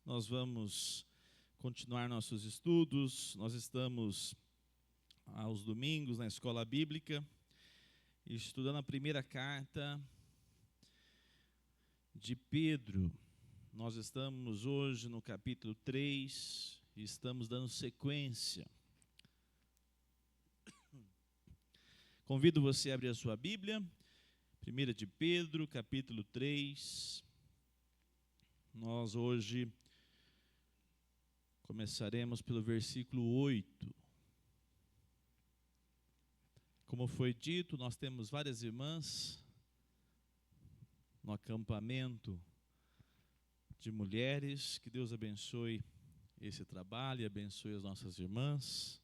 Nós vamos continuar nossos estudos. Nós estamos aos domingos na escola bíblica, estudando a primeira carta de Pedro. Nós estamos hoje no capítulo 3 e estamos dando sequência. Convido você a abrir a sua Bíblia, 1 de Pedro, capítulo 3. Nós hoje começaremos pelo versículo 8. Como foi dito, nós temos várias irmãs no acampamento de mulheres. Que Deus abençoe esse trabalho e abençoe as nossas irmãs.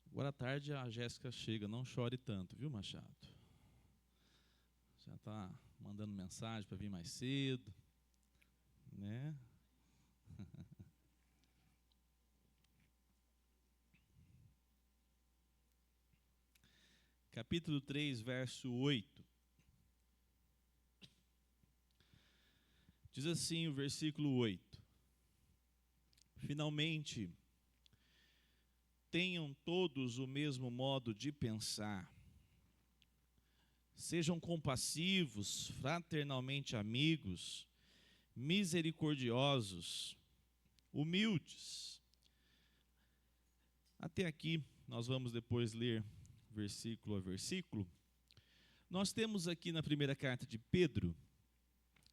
Agora à tarde a Jéssica chega, não chore tanto, viu, Machado? Já está mandando mensagem para vir mais cedo, né? Capítulo 3, verso 8. Diz assim o versículo 8. Finalmente, tenham todos o mesmo modo de pensar. Sejam compassivos, fraternalmente amigos, misericordiosos, humildes. Até aqui, nós vamos depois ler versículo a versículo. Nós temos aqui na primeira carta de Pedro,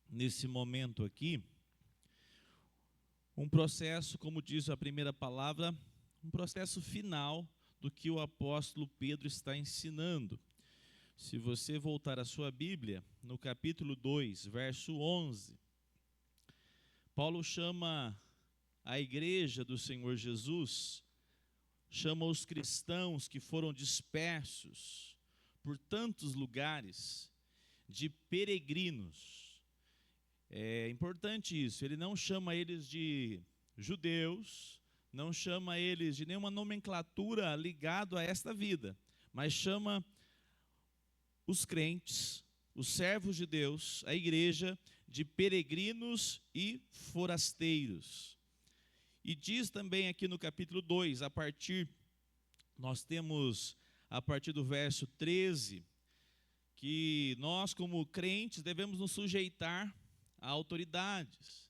nesse momento aqui, um processo, como diz a primeira palavra, um processo final do que o apóstolo Pedro está ensinando. Se você voltar à sua Bíblia, no capítulo 2, verso 11, Paulo chama a igreja do Senhor Jesus, chama os cristãos que foram dispersos por tantos lugares de peregrinos. É importante isso, ele não chama eles de judeus, não chama eles de nenhuma nomenclatura ligado a esta vida, mas chama os crentes, os servos de Deus, a igreja, de peregrinos e forasteiros. E diz também aqui no capítulo 2, nós temos a partir do verso 13, que nós como crentes devemos nos sujeitar a autoridades.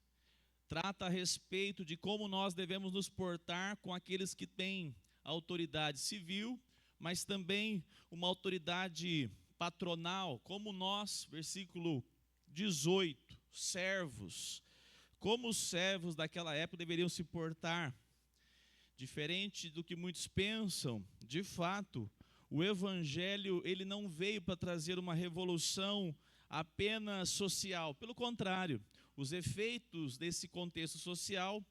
Trata a respeito de como nós devemos nos portar com aqueles que têm autoridade civil, mas também uma autoridade patronal, como nós, versículo 18, servos, como os servos daquela época deveriam se portar. Diferente do que muitos pensam, de fato, o evangelho ele não veio para trazer uma revolução apenas social. Pelo contrário, os efeitos desse contexto social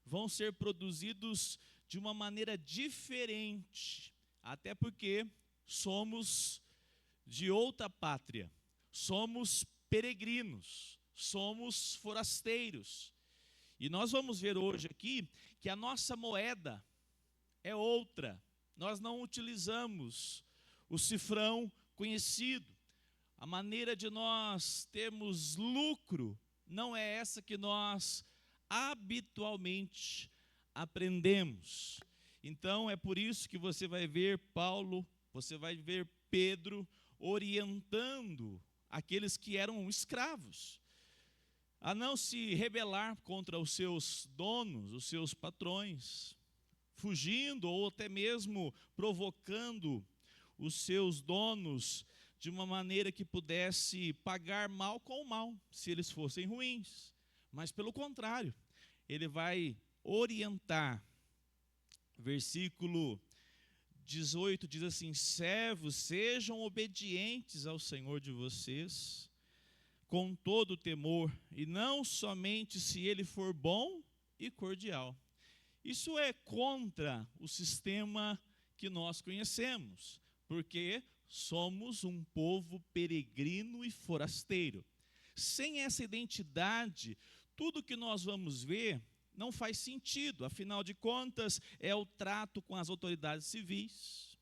vão ser produzidos de uma maneira diferente, até porque somos de outra pátria, somos peregrinos, somos forasteiros. E nós vamos ver hoje aqui que a nossa moeda é outra. Nós não utilizamos o cifrão conhecido. A maneira de nós termos lucro não é essa que nós habitualmente aprendemos. Então é por isso que você vai ver Paulo, você vai ver Pedro orientando aqueles que eram escravos a não se rebelar contra os seus donos, os seus patrões, fugindo ou até mesmo provocando os seus donos de uma maneira que pudesse pagar mal com mal, se eles fossem ruins. Mas pelo contrário, ele vai orientar. Versículo 18 diz assim: servos, sejam obedientes ao Senhor de vocês, com todo o temor, e não somente se ele for bom e cordial. Isso é contra o sistema que nós conhecemos, porque somos um povo peregrino e forasteiro. Sem essa identidade, tudo que nós vamos ver não faz sentido. Afinal de contas, é o trato com as autoridades civis,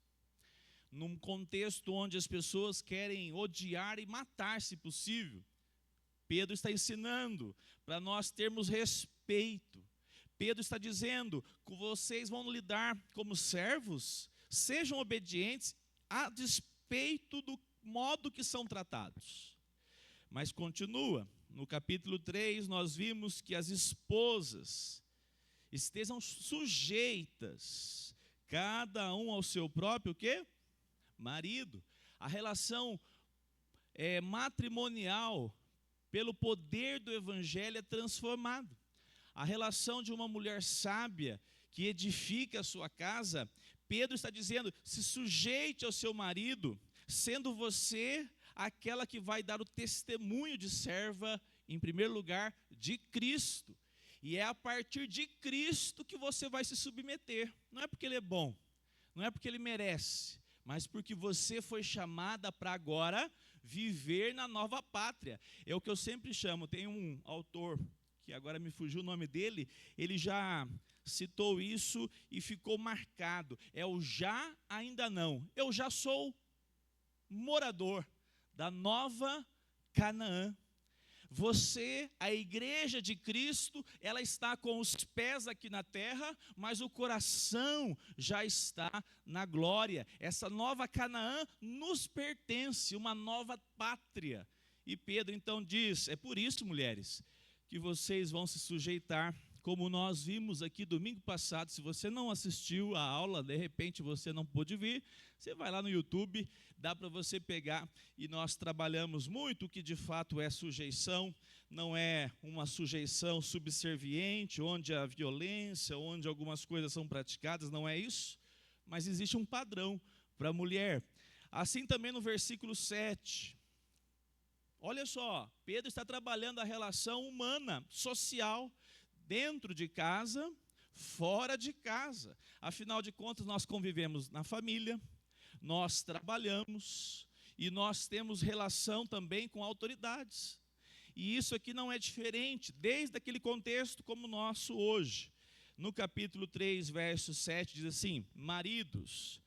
num contexto onde as pessoas querem odiar e matar, se possível. Pedro está ensinando para nós termos respeito. Pedro está dizendo que vocês vão lidar como servos, sejam obedientes a despeito do modo que são tratados. Mas continua, no capítulo 3 nós vimos que as esposas estejam sujeitas, cada um ao seu próprio quê? Marido. A relação matrimonial, pelo poder do evangelho, é transformada. A relação de uma mulher sábia que edifica a sua casa, Pedro está dizendo, se sujeite ao seu marido, sendo você aquela que vai dar o testemunho de serva, em primeiro lugar, de Cristo. E é a partir de Cristo que você vai se submeter. Não é porque ele é bom, não é porque ele merece, mas porque você foi chamada para agora viver na nova pátria. É o que eu sempre chamo, tem um autor, que agora me fugiu o nome dele, ele já citou isso e ficou marcado. É o já, ainda não. Eu já sou morador da nova Canaã. Você, a igreja de Cristo, ela está com os pés aqui na terra, mas o coração já está na glória. Essa nova Canaã nos pertence, uma nova pátria. E Pedro então diz, é por isso, mulheres, que vocês vão se sujeitar, como nós vimos aqui domingo passado. Se você não assistiu a aula, de repente você não pôde vir, você vai lá no YouTube, dá para você pegar, e nós trabalhamos muito o que de fato é sujeição. Não é uma sujeição subserviente, onde a violência, onde algumas coisas são praticadas, não é isso, mas existe um padrão para a mulher. Assim também no versículo 7, olha só, Pedro está trabalhando a relação humana, social, dentro de casa, fora de casa. Afinal de contas, nós convivemos na família, nós trabalhamos e nós temos relação também com autoridades. E isso aqui não é diferente, desde aquele contexto como o nosso hoje. No capítulo 3, verso 7, diz assim, maridos,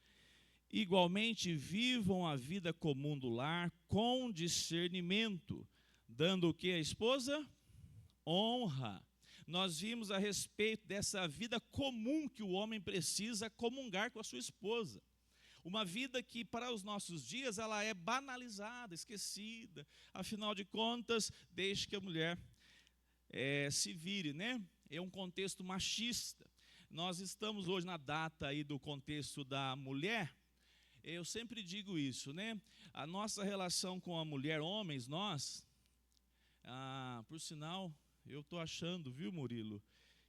igualmente vivam a vida comum do lar com discernimento, dando o que à esposa? Honra. Nós vimos a respeito dessa vida comum que o homem precisa comungar com a sua esposa. Uma vida que para os nossos dias ela é banalizada, esquecida. Afinal de contas, deixe que a mulher se vire, né? É um contexto machista. Nós estamos hoje na data aí do contexto da mulher. Eu sempre digo isso, né? A nossa relação com a mulher, homens, nós, por sinal, eu estou achando, viu, Murilo,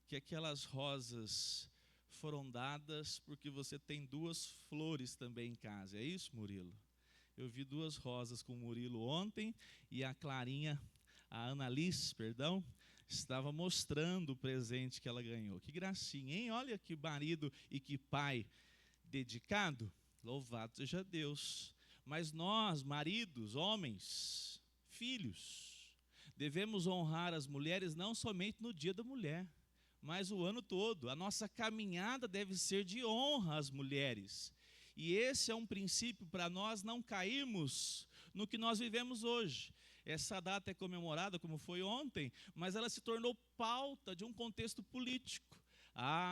que aquelas rosas foram dadas porque você tem 2 flores também em casa. É isso, Murilo? Eu vi 2 rosas com o Murilo ontem e a Clarinha, a Annalise, perdão, estava mostrando o presente que ela ganhou. Que gracinha, hein? Olha que marido e que pai dedicado. Louvado seja Deus. Mas nós, maridos, homens, filhos, devemos honrar as mulheres não somente no dia da mulher, mas o ano todo. A nossa caminhada deve ser de honra às mulheres. E esse é um princípio para nós não cairmos no que nós vivemos hoje. Essa data é comemorada como foi ontem, mas ela se tornou pauta de um contexto político.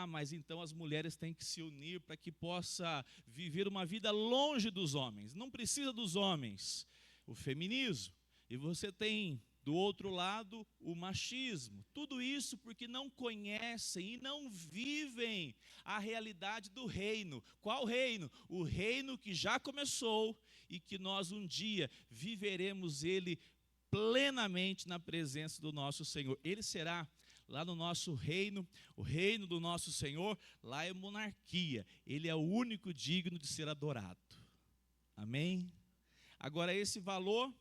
Mas então as mulheres têm que se unir para que possa viver uma vida longe dos homens. Não precisa dos homens. O feminismo. E você tem do outro lado o machismo. Tudo isso porque não conhecem e não vivem a realidade do reino. Qual reino? O reino que já começou e que nós um dia viveremos ele plenamente na presença do nosso Senhor. Ele será lá no nosso reino, o reino do nosso Senhor, lá é monarquia. Ele é o único digno de ser adorado. Amém? Agora esse valor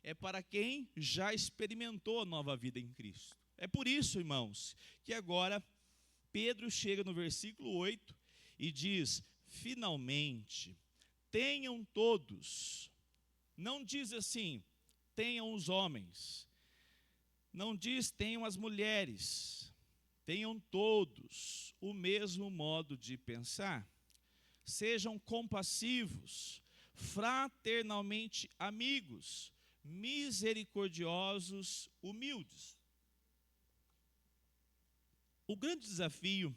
é para quem já experimentou a nova vida em Cristo. É por isso, irmãos, que agora Pedro chega no versículo 8 e diz, finalmente, tenham todos, não diz assim, tenham os homens, não diz tenham as mulheres, tenham todos o mesmo modo de pensar, sejam compassivos, fraternalmente amigos, misericordiosos, humildes. O grande desafio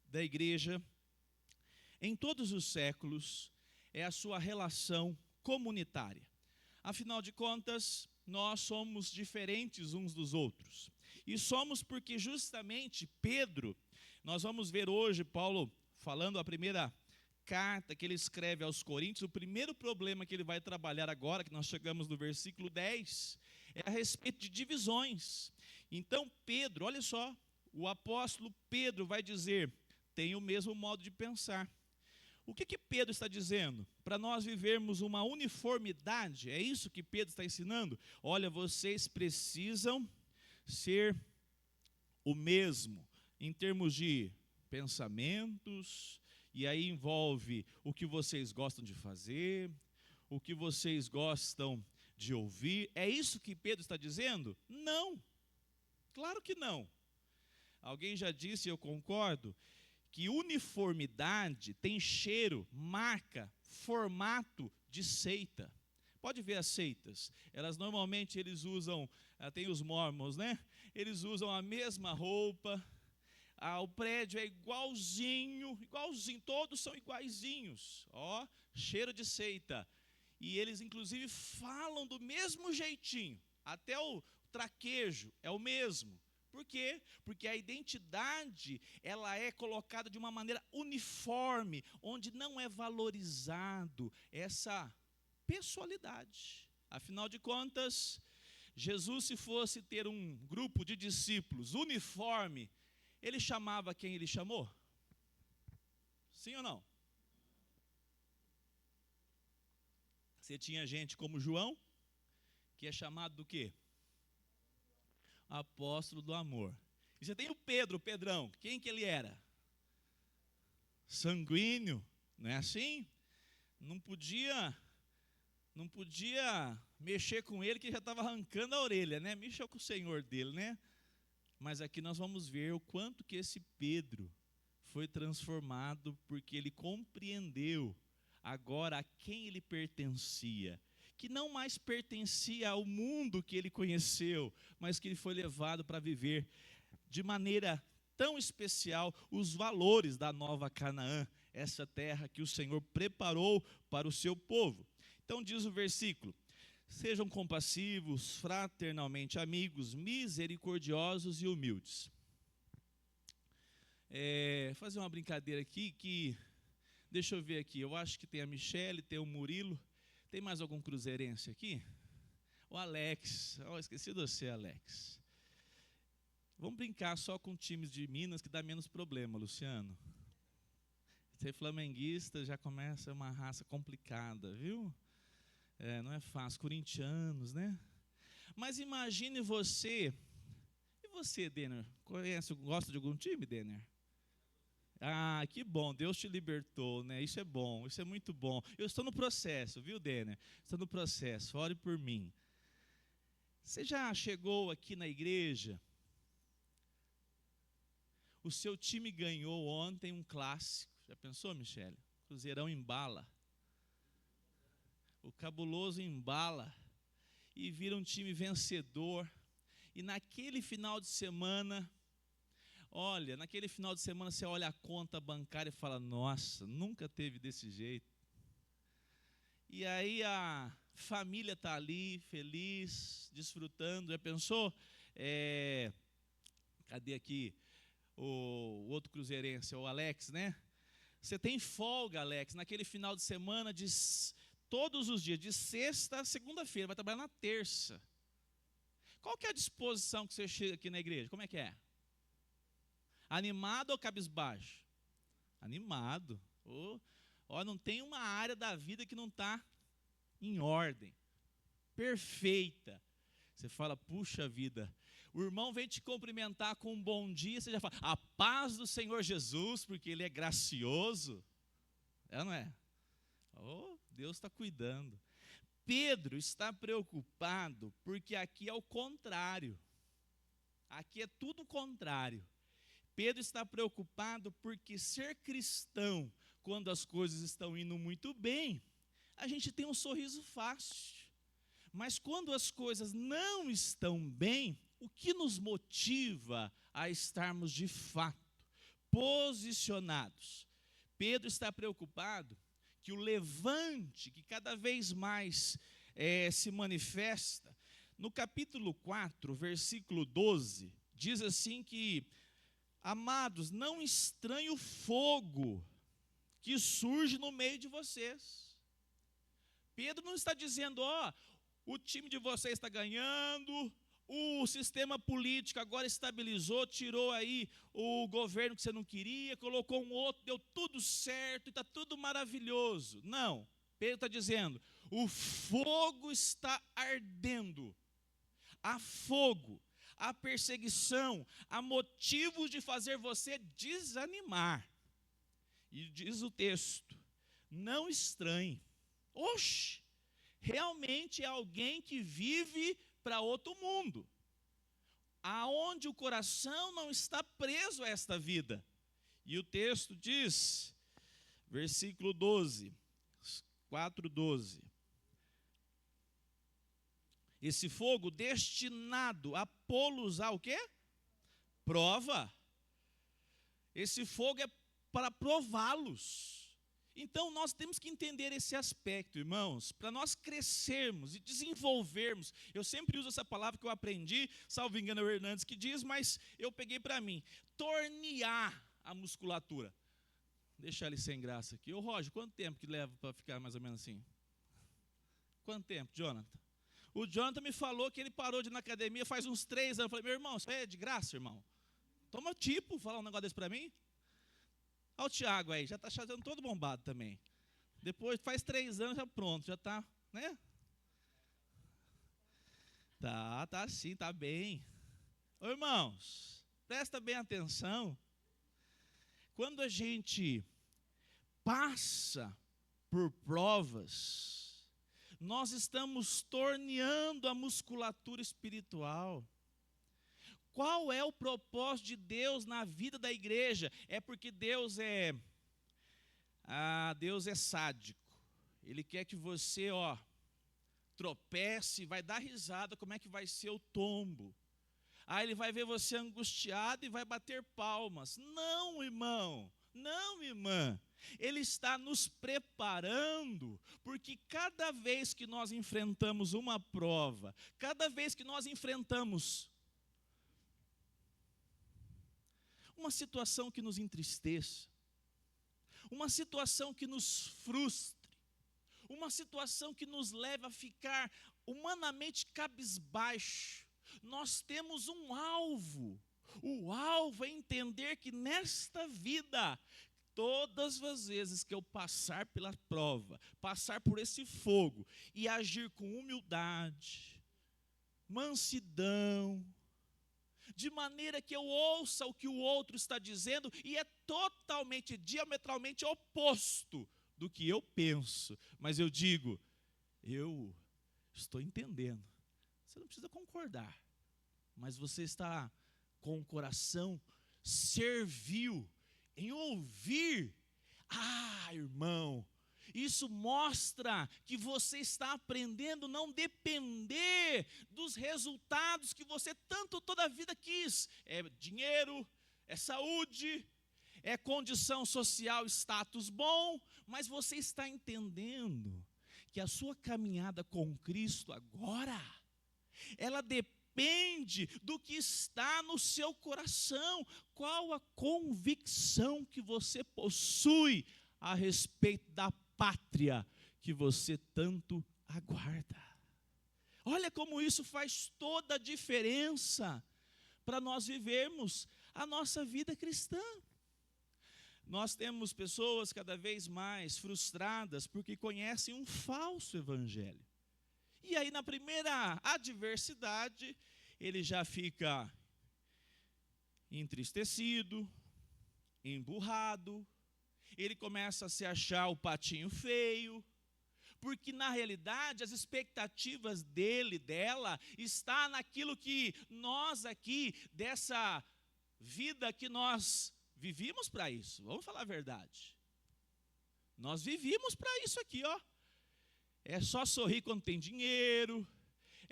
da igreja em todos os séculos é a sua relação comunitária. Afinal de contas, nós somos diferentes uns dos outros. E somos porque justamente Pedro, nós vamos ver hoje Paulo falando a primeira carta que ele escreve aos Coríntios, o primeiro problema que ele vai trabalhar agora, que nós chegamos no versículo 10, é a respeito de divisões. Então Pedro, olha só, o apóstolo Pedro vai dizer, tem o mesmo modo de pensar. O que Pedro está dizendo? Para nós vivermos uma uniformidade, é isso que Pedro está ensinando? Olha, vocês precisam ser o mesmo, em termos de pensamentos, e aí envolve o que vocês gostam de fazer, o que vocês gostam de ouvir. É isso que Pedro está dizendo? Não, claro que não. Alguém já disse, eu concordo, que uniformidade tem cheiro, marca, formato de seita. Pode ver as seitas, elas normalmente eles usam, tem os mormons, né? Eles usam a mesma roupa, o prédio é igualzinho, todos são iguaizinhos, ó, cheiro de seita. E eles inclusive falam do mesmo jeitinho, até o traquejo é o mesmo. Por quê? Porque a identidade, ela é colocada de uma maneira uniforme, onde não é valorizado essa pessoalidade. Afinal de contas, Jesus, se fosse ter um grupo de discípulos uniforme, ele chamava quem ele chamou? Sim ou não? Você tinha gente como João, que é chamado do quê? Apóstolo do amor. E você tem o Pedro, o Pedrão. Quem que ele era? Sanguíneo, não é assim? Não podia mexer com ele, que já estava arrancando a orelha, né? Mexeu com o Senhor dele, né? Mas aqui nós vamos ver o quanto que esse Pedro foi transformado, porque ele compreendeu agora a quem ele pertencia, que não mais pertencia ao mundo que ele conheceu, mas que ele foi levado para viver de maneira tão especial os valores da nova Canaã, essa terra que o Senhor preparou para o seu povo. Então diz o versículo: sejam compassivos, fraternalmente amigos, misericordiosos e humildes. Fazer uma brincadeira aqui, deixa eu ver aqui, eu acho que tem a Michele, tem o Murilo. Tem mais algum cruzeirense aqui? O Alex. Esqueci de você, Alex. Vamos brincar só com times de Minas, que dá menos problema, Luciano. Ser flamenguista já começa uma raça complicada, viu? Não é fácil. Corintianos, né? Mas imagine você. E você, Denner? Gosta de algum time, Denner? Ah, que bom, Deus te libertou, né? Isso é bom, isso é muito bom. Eu estou no processo, viu, Denner? Estou no processo, ore por mim. Você já chegou aqui na igreja? O seu time ganhou ontem um clássico. Já pensou, Michele? Cruzeirão embala. O cabuloso embala. E vira um time vencedor. E naquele final de semana... Olha, naquele final de semana você olha a conta bancária e fala, nossa, nunca teve desse jeito. E aí a família está ali, feliz, desfrutando. Já pensou? Cadê aqui o outro cruzeirense, o Alex, né? Você tem folga, Alex, naquele final de semana, todos os dias, de sexta a segunda-feira, vai trabalhar na terça. Qual que é a disposição que você chega aqui na igreja? Como é que é? Animado ou cabisbaixo? Animado. Não tem uma área da vida que não está em ordem, perfeita. Você fala, puxa vida, o irmão vem te cumprimentar com um bom dia, você já fala, a paz do Senhor Jesus, porque Ele é gracioso. É, não é? Deus está cuidando. Pedro está preocupado, porque aqui é o contrário. Aqui é tudo o contrário. Pedro está preocupado porque ser cristão, quando as coisas estão indo muito bem, a gente tem um sorriso fácil. Mas quando as coisas não estão bem, o que nos motiva a estarmos de fato posicionados? Pedro está preocupado que o levante, que cada vez mais se manifesta, no capítulo 4, versículo 12, diz assim que, amados, não estranhe o fogo que surge no meio de vocês. Pedro não está dizendo, o time de vocês está ganhando, o sistema político agora estabilizou, tirou aí o governo que você não queria, colocou um outro, deu tudo certo e está tudo maravilhoso. Não, Pedro está dizendo, o fogo está ardendo. Há fogo, há perseguição, há motivos de fazer você desanimar. E diz o texto, não estranhe. Oxe, realmente é alguém que vive para outro mundo, aonde o coração não está preso a esta vida. E o texto diz, versículo 12, 4:12. Esse fogo destinado a pô-los a o quê? Prova. Esse fogo é para prová-los. Então, nós temos que entender esse aspecto, irmãos, para nós crescermos e desenvolvermos. Eu sempre uso essa palavra que eu aprendi, salvo engano é o Hernandes que diz, mas eu peguei para mim, tornear a musculatura. Deixar ele sem graça aqui. Ô Roger, quanto tempo que leva para ficar mais ou menos assim? Quanto tempo, Jonathan? O Jonathan me falou que ele parou de ir na academia faz uns 3 anos. Eu falei, meu irmão, isso é de graça, irmão? Toma falar um negócio desse para mim. Olha o Thiago aí, já está chazendo todo bombado também. Depois, faz 3 anos, já pronto, já está, né? Tá sim, tá bem. Ô, irmãos, presta bem atenção. Quando a gente passa por provas, nós estamos torneando a musculatura espiritual. Qual é o propósito de Deus na vida da igreja? É porque Deus é sádico. Ele quer que você, tropece, vai dar risada, como é que vai ser o tombo. Aí ele vai ver você angustiado e vai bater palmas. Não, irmão, não, irmã. Ele está nos preparando, porque cada vez que nós enfrentamos uma prova, cada vez que nós enfrentamos uma situação que nos entristeça, uma situação que nos frustre, uma situação que nos leve a ficar humanamente cabisbaixo, nós temos um alvo. O alvo é entender que nesta vida, todas as vezes que eu passar pela prova, passar por esse fogo e agir com humildade, mansidão, de maneira que eu ouça o que o outro está dizendo e é totalmente, diametralmente oposto do que eu penso. Mas eu digo, eu estou entendendo. Você não precisa concordar, mas você está com o coração servil em ouvir. Irmão, isso mostra que você está aprendendo a não depender dos resultados que você tanto toda a vida quis. É dinheiro, é saúde, é condição social, status bom, mas você está entendendo que a sua caminhada com Cristo agora, ela depende do que está no seu coração. Qual a convicção que você possui a respeito da pátria que você tanto aguarda? Olha como isso faz toda a diferença para nós vivermos a nossa vida cristã. Nós temos pessoas cada vez mais frustradas porque conhecem um falso evangelho. E aí na primeira adversidade, ele já fica entristecido, emburrado, ele começa a se achar o patinho feio, porque na realidade as expectativas dela, está naquilo que nós aqui, dessa vida que nós vivíamos para isso. Vamos falar a verdade. Nós vivíamos para isso aqui, É só sorrir quando tem dinheiro,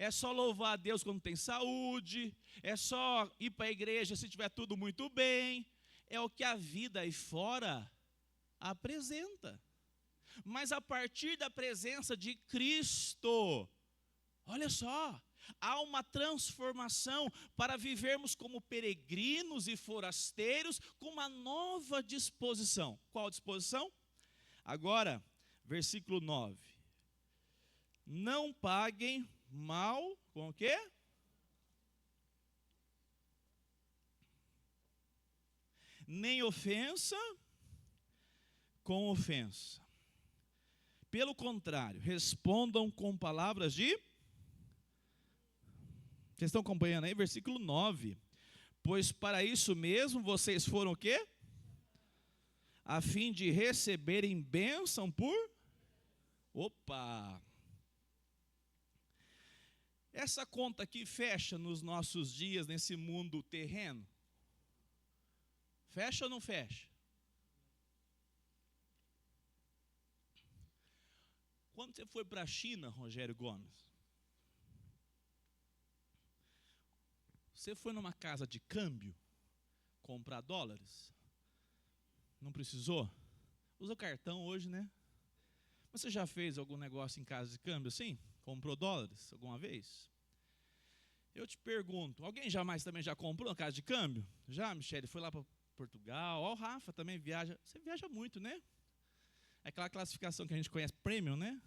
é só louvar a Deus quando tem saúde, é só ir para a igreja se tiver tudo muito bem. É o que a vida aí fora apresenta. Mas a partir da presença de Cristo, olha só, há uma transformação para vivermos como peregrinos e forasteiros com uma nova disposição. Qual disposição? Agora, versículo 9. Não paguem mal com o quê? Nem ofensa com ofensa. Pelo contrário, respondam com palavras de... Vocês estão acompanhando aí? Versículo 9. Pois para isso mesmo vocês foram o quê? A fim de receberem bênção por... Opa! Essa conta aqui fecha nos nossos dias, nesse mundo terreno? Fecha ou não fecha? Quando você foi para a China, Rogério Gomes, você foi numa casa de câmbio comprar dólares? Não precisou? Usa o cartão hoje, né? Mas você já fez algum negócio em casa de câmbio assim? Comprou dólares alguma vez? Eu te pergunto, alguém jamais também já comprou uma casa de câmbio? Já, Michele? Foi lá para Portugal? Ó, o Rafa também viaja. Você viaja muito, né? É aquela classificação que a gente conhece, Premium, né?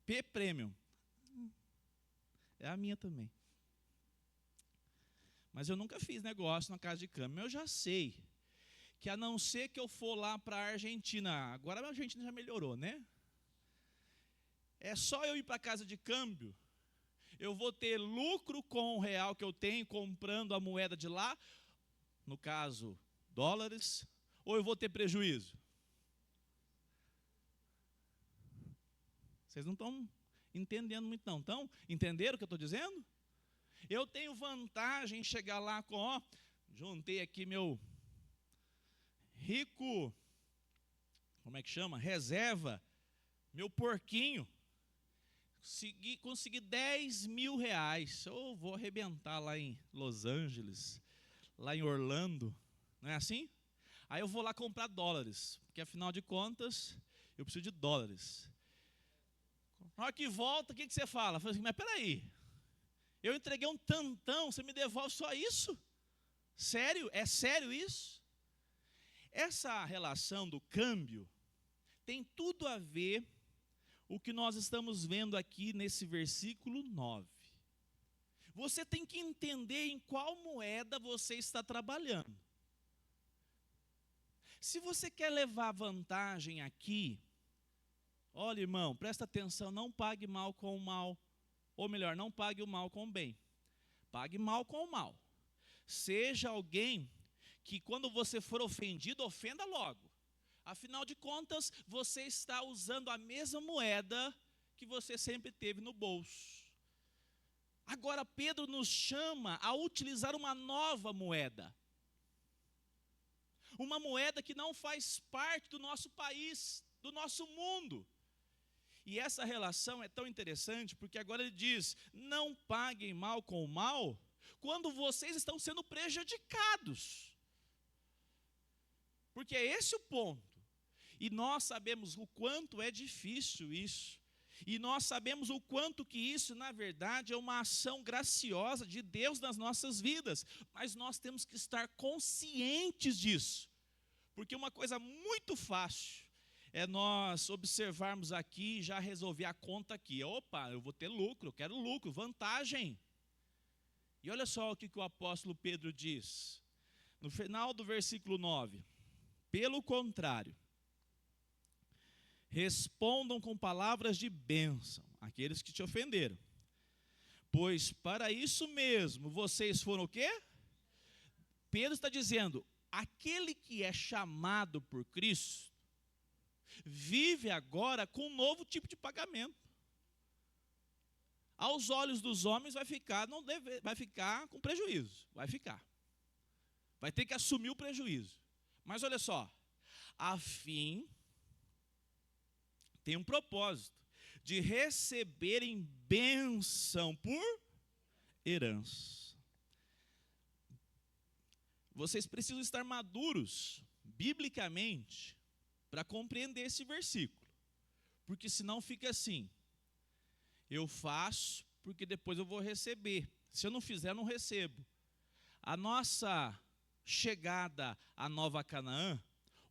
P-Premium. É a minha também. Mas eu nunca fiz negócio na casa de câmbio. Eu já sei que a não ser que eu for lá para a Argentina, agora a Argentina já melhorou, né? É só eu ir para a casa de câmbio, eu vou ter lucro com o real que eu tenho comprando a moeda de lá, no caso, dólares, ou eu vou ter prejuízo? Vocês não estão entendendo muito não. Então, entenderam o que eu estou dizendo? Eu tenho vantagem em chegar lá com, ó, juntei aqui meu rico, como é que chama? Reserva, meu porquinho. Consegui 10 mil reais. Eu vou arrebentar lá em Los Angeles, lá em Orlando. Não é assim? Aí eu vou lá comprar dólares, porque afinal de contas, eu preciso de dólares. Na hora que volta, o que você fala? Eu falo assim, mas peraí, eu entreguei um tantão, você me devolve só isso? Sério? É sério isso? Essa relação do câmbio tem tudo a ver o que nós estamos vendo aqui nesse versículo 9. Você tem que entender em qual moeda você está trabalhando. Se você quer levar vantagem aqui, olha, irmão, presta atenção, não pague mal com o mal. Ou melhor, não pague o mal com o bem. Pague mal com o mal. Seja alguém que quando você for ofendido, ofenda logo. Afinal de contas, você está usando a mesma moeda que você sempre teve no bolso. Agora, Pedro nos chama a utilizar uma nova moeda. Uma moeda que não faz parte do nosso país, do nosso mundo. E essa relação é tão interessante, porque agora ele diz, não paguem mal com o mal, quando vocês estão sendo prejudicados. Porque é esse o ponto. E nós sabemos o quanto é difícil isso. E nós sabemos o quanto que isso, na verdade, é uma ação graciosa de Deus nas nossas vidas. Mas nós temos que estar conscientes disso. Porque uma coisa muito fácil é nós observarmos aqui e já resolver a conta aqui. Opa, eu vou ter lucro, eu quero lucro, vantagem. E olha só o que o apóstolo Pedro diz. No final do versículo 9. Pelo contrário, respondam com palavras de bênção aqueles que te ofenderam. Pois para isso mesmo vocês foram o quê? Pedro está dizendo, aquele que é chamado por Cristo, vive agora com um novo tipo de pagamento. Aos olhos dos homens vai ficar com prejuízo, vai ter que assumir o prejuízo. Mas olha só, a fim tem um propósito de receberem bênção por herança. Vocês precisam estar maduros, biblicamente, para compreender esse versículo. Porque senão fica assim, eu faço porque depois eu vou receber. Se eu não fizer, eu não recebo. A nossa chegada à Nova Canaã,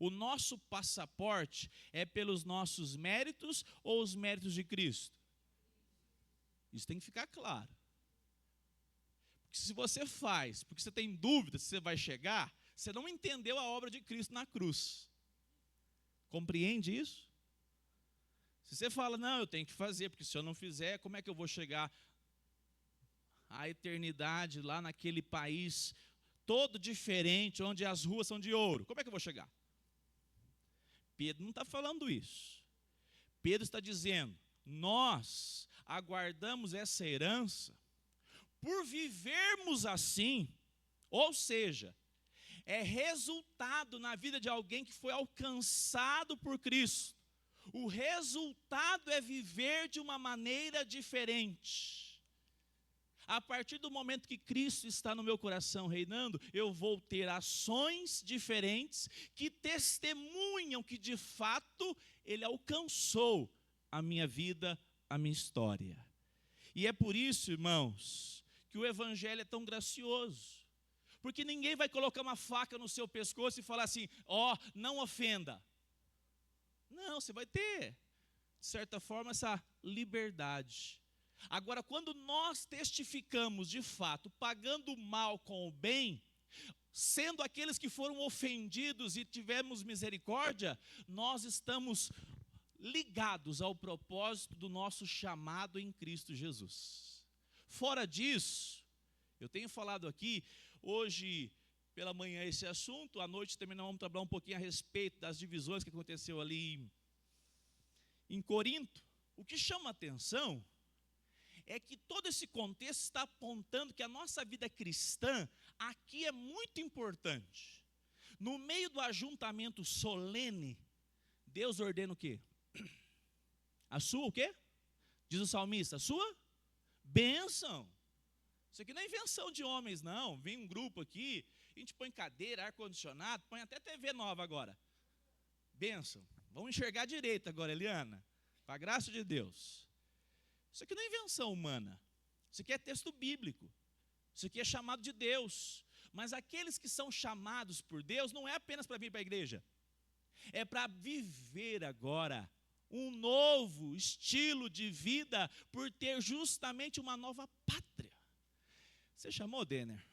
o nosso passaporte é pelos nossos méritos ou os méritos de Cristo? Isso tem que ficar claro. Porque se você faz, porque você tem dúvida se você vai chegar, você não entendeu a obra de Cristo na cruz. Compreende isso? Se você fala, não, eu tenho que fazer, porque se eu não fizer, como é que eu vou chegar à eternidade, lá naquele país todo diferente, onde as ruas são de ouro? Como é que eu vou chegar? Pedro não está falando isso. Pedro está dizendo, nós aguardamos essa herança por vivermos assim, ou seja, é resultado na vida de alguém que foi alcançado por Cristo. O resultado é viver de uma maneira diferente. A partir do momento que Cristo está no meu coração reinando, eu vou ter ações diferentes que testemunham que de fato Ele alcançou a minha vida, a minha história. E é por isso, irmãos, que o Evangelho é tão gracioso. Porque ninguém vai colocar uma faca no seu pescoço e falar assim, não ofenda. Não, você vai ter, de certa forma, essa liberdade. Agora, quando nós testificamos de fato, pagando o mal com o bem, sendo aqueles que foram ofendidos e tivemos misericórdia, nós estamos ligados ao propósito do nosso chamado em Cristo Jesus. Fora disso, eu tenho falado aqui, hoje pela manhã esse assunto, à noite também nós vamos trabalhar um pouquinho a respeito das divisões que aconteceu ali em Corinto. O que chama a atenção é que todo esse contexto está apontando que a nossa vida cristã aqui é muito importante. No meio do ajuntamento solene, Deus ordena o quê? A sua o quê? Diz o salmista, a sua bênção. Isso aqui não é invenção de homens, não. Vem um grupo aqui, a gente põe cadeira, ar-condicionado, põe até TV nova agora. Bênção. Vamos enxergar direito agora, Eliana. Com a graça de Deus. Isso aqui não é invenção humana. Isso aqui é texto bíblico. Isso aqui é chamado de Deus. Mas aqueles que são chamados por Deus não é apenas para vir para a igreja. É para viver agora um novo estilo de vida por ter justamente uma nova pátria. Você chamou, Denner?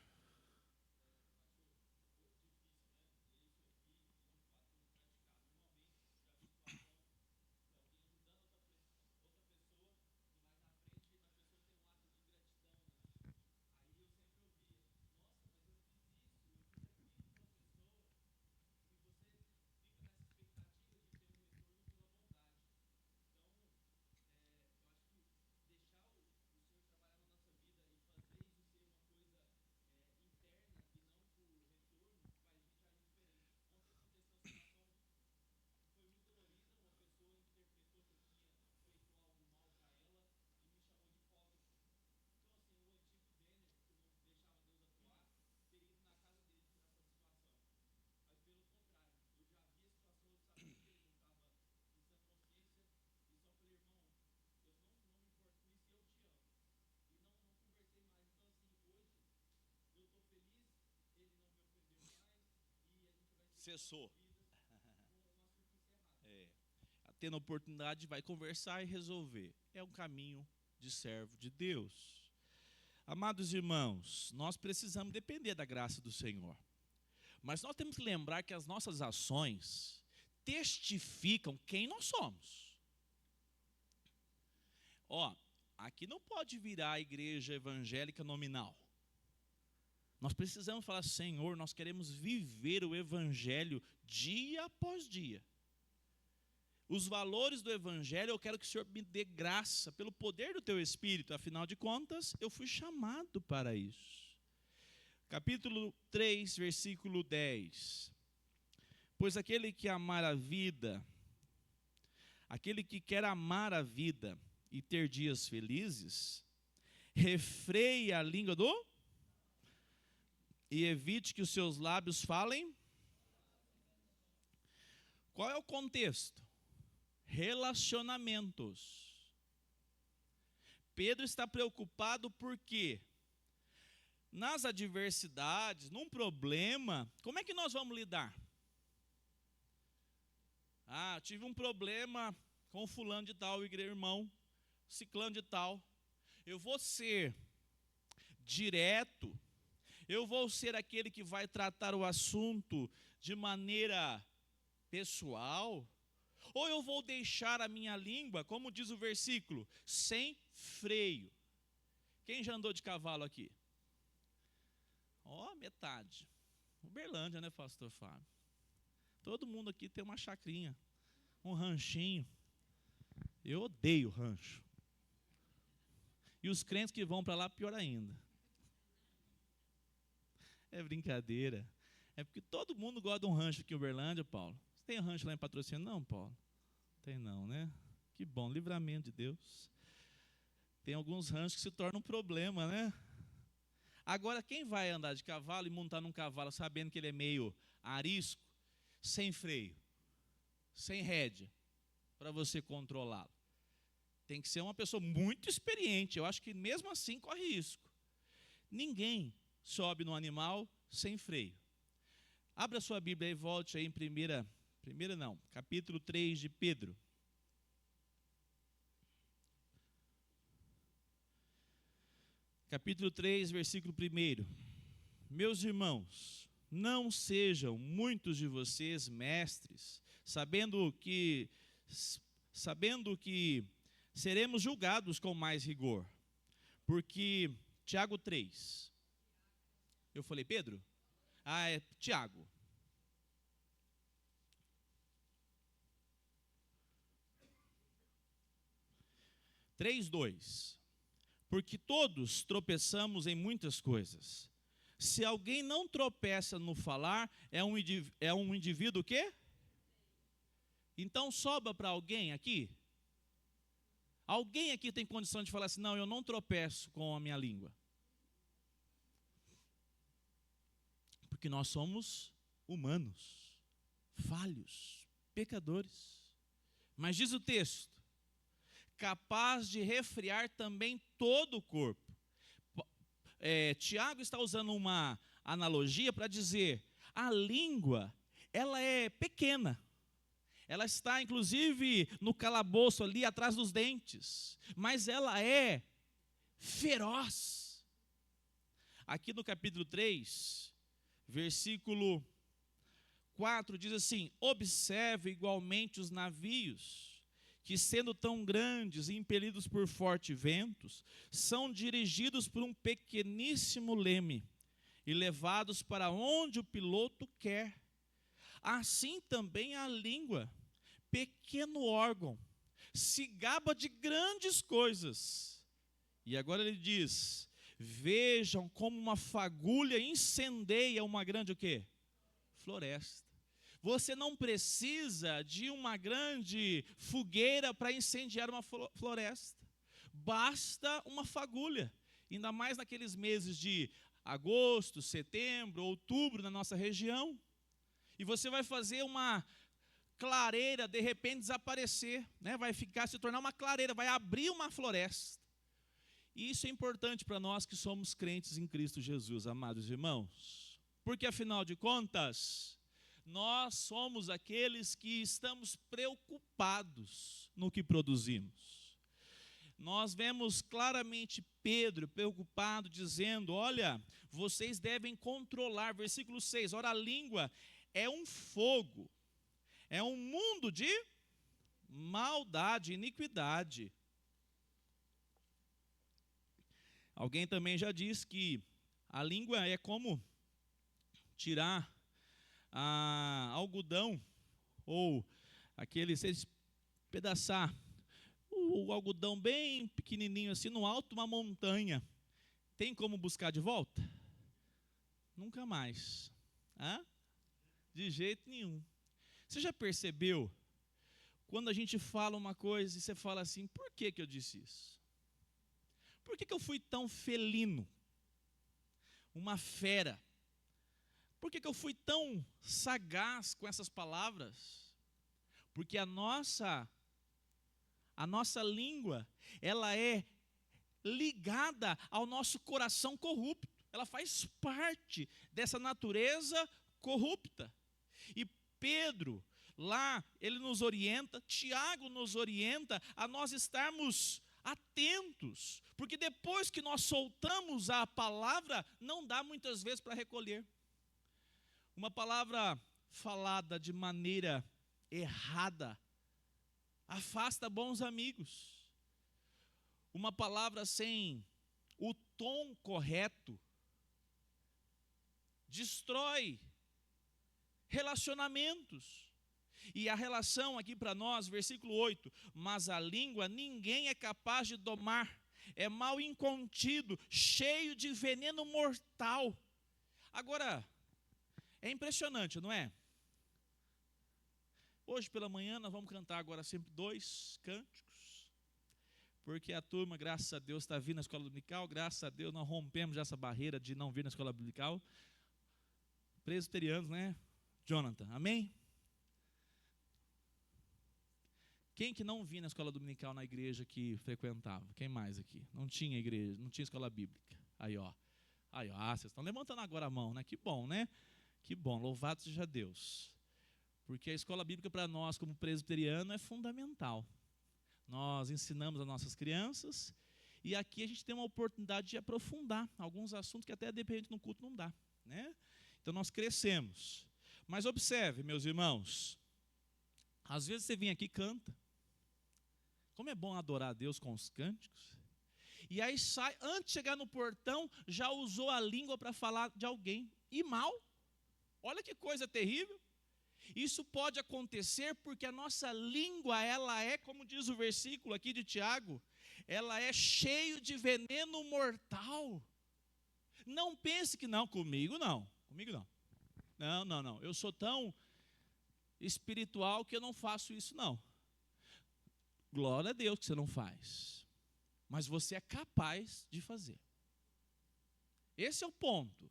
Cessou. Tendo a oportunidade, vai conversar e resolver. É um caminho de servo de Deus. Amados irmãos, nós precisamos depender da graça do Senhor. Mas nós temos que lembrar que as nossas ações testificam quem nós somos. Aqui não pode virar a igreja evangélica nominal. Nós precisamos falar, Senhor, nós queremos viver o Evangelho dia após dia. Os valores do Evangelho, eu quero que o Senhor me dê graça, pelo poder do Teu Espírito. Afinal de contas, eu fui chamado para isso. Capítulo 3, versículo 10. Pois aquele que amar a vida, aquele que quer amar a vida, e ter dias felizes, refreie a língua e evite que os seus lábios falem. Qual é o contexto? Relacionamentos. Pedro está preocupado porque nas adversidades, num problema, como é que nós vamos lidar? Ah, tive um problema com o fulano de tal, irmão, ciclano de tal. Eu vou ser direto, eu vou ser aquele que vai tratar o assunto de maneira pessoal, ou eu vou deixar a minha língua, como diz o versículo, sem freio. Quem já andou de cavalo aqui? Metade. Uberlândia, né, pastor Fábio? Todo mundo aqui tem uma chacrinha, um ranchinho. Eu odeio rancho. E os crentes que vão para lá, pior ainda. É brincadeira. É porque todo mundo gosta de um rancho aqui em Uberlândia, Paulo. Você tem rancho lá em Patrocínio? Não, Paulo? Tem não, né? Que bom, livramento de Deus. Tem alguns ranchos que se tornam um problema, né? Agora, quem vai andar de cavalo e montar num cavalo sabendo que ele é meio arisco, sem freio, sem rédea, para você controlá-lo? Tem que ser uma pessoa muito experiente. Eu acho que mesmo assim corre risco. Ninguém sobe no animal sem freio. Abra sua Bíblia e volte aí em capítulo 3 de Pedro. Capítulo 3, versículo 1. Meus irmãos, não sejam muitos de vocês mestres, sabendo que seremos julgados com mais rigor. Porque, Tiago 3. Eu falei Pedro? É Tiago. Três, 2. Porque todos tropeçamos em muitas coisas. Se alguém não tropeça no falar, é um indivíduo o quê? Então sobra para alguém aqui? Alguém aqui tem condição de falar assim, não, eu não tropeço com a minha língua? Porque nós somos humanos, falhos, pecadores. Mas diz o texto, capaz de resfriar também todo o corpo. Tiago está usando uma analogia para dizer, a língua, ela é pequena. Ela está, inclusive, no calabouço ali, atrás dos dentes. Mas ela é feroz. Aqui no capítulo 3, versículo 4, diz assim, observe igualmente os navios, que sendo tão grandes e impelidos por fortes ventos, são dirigidos por um pequeníssimo leme e levados para onde o piloto quer. Assim também a língua, pequeno órgão, se gaba de grandes coisas. E agora ele diz, vejam como uma fagulha incendeia uma grande o quê? Floresta. Você não precisa de uma grande fogueira para incendiar uma floresta. Basta uma fagulha. Ainda mais naqueles meses de agosto, setembro, outubro na nossa região. E você vai fazer uma clareira, de repente desaparecer, né? Vai se tornar uma clareira, vai abrir uma floresta. E isso é importante para nós que somos crentes em Cristo Jesus, amados irmãos. Porque afinal de contas, nós somos aqueles que estamos preocupados no que produzimos. Nós vemos claramente Pedro preocupado, dizendo, olha, vocês devem controlar, versículo 6, ora a língua é um fogo, é um mundo de maldade, iniquidade. Alguém também já disse que a língua é como tirar algodão, ou pedaçar o algodão bem pequenininho assim, no alto de uma montanha. Tem como buscar de volta? Nunca mais. De jeito nenhum. Você já percebeu quando a gente fala uma coisa e você fala assim, por que eu disse isso? Por que eu fui tão felino? Uma fera? Por que eu fui tão sagaz com essas palavras? Porque a nossa língua, ela é ligada ao nosso coração corrupto. Ela faz parte dessa natureza corrupta. E Pedro, lá, ele nos orienta, Tiago nos orienta a nós estarmos atentos, porque depois que nós soltamos a palavra, não dá muitas vezes para recolher. Uma palavra falada de maneira errada afasta bons amigos. Uma palavra sem o tom correto destrói relacionamentos. E a relação aqui para nós, versículo 8, mas a língua ninguém é capaz de domar, é mal incontido, cheio de veneno mortal. Agora, é impressionante, não é? Hoje pela manhã nós vamos cantar agora sempre 2 cânticos, porque a turma, graças a Deus, está vindo na escola dominical, graças a Deus nós rompemos essa barreira de não vir na escola dominical. Presbiterianos, né, Jonathan? Amém? Quem que não vinha na escola dominical na igreja que frequentava? Quem mais aqui? Não tinha igreja, não tinha escola bíblica. Aí, ó, vocês estão levantando agora a mão, né? Que bom, né? Que bom, louvado seja Deus. Porque a escola bíblica para nós, como presbiteriano, é fundamental. Nós ensinamos as nossas crianças e aqui a gente tem uma oportunidade de aprofundar alguns assuntos que até de repente no culto não dá, né? Então nós crescemos. Mas observe, meus irmãos, às vezes você vem aqui e canta. Como é bom adorar a Deus com os cânticos. E aí sai, antes de chegar no portão, já usou a língua para falar de alguém. E mal. Olha que coisa terrível. Isso pode acontecer porque a nossa língua, ela é, como diz o versículo aqui de Tiago, ela é cheio de veneno mortal. Não pense que não, comigo não. Não. Eu sou tão espiritual que eu não faço isso, não. Glória a Deus que você não faz. Mas você é capaz de fazer. Esse é o ponto.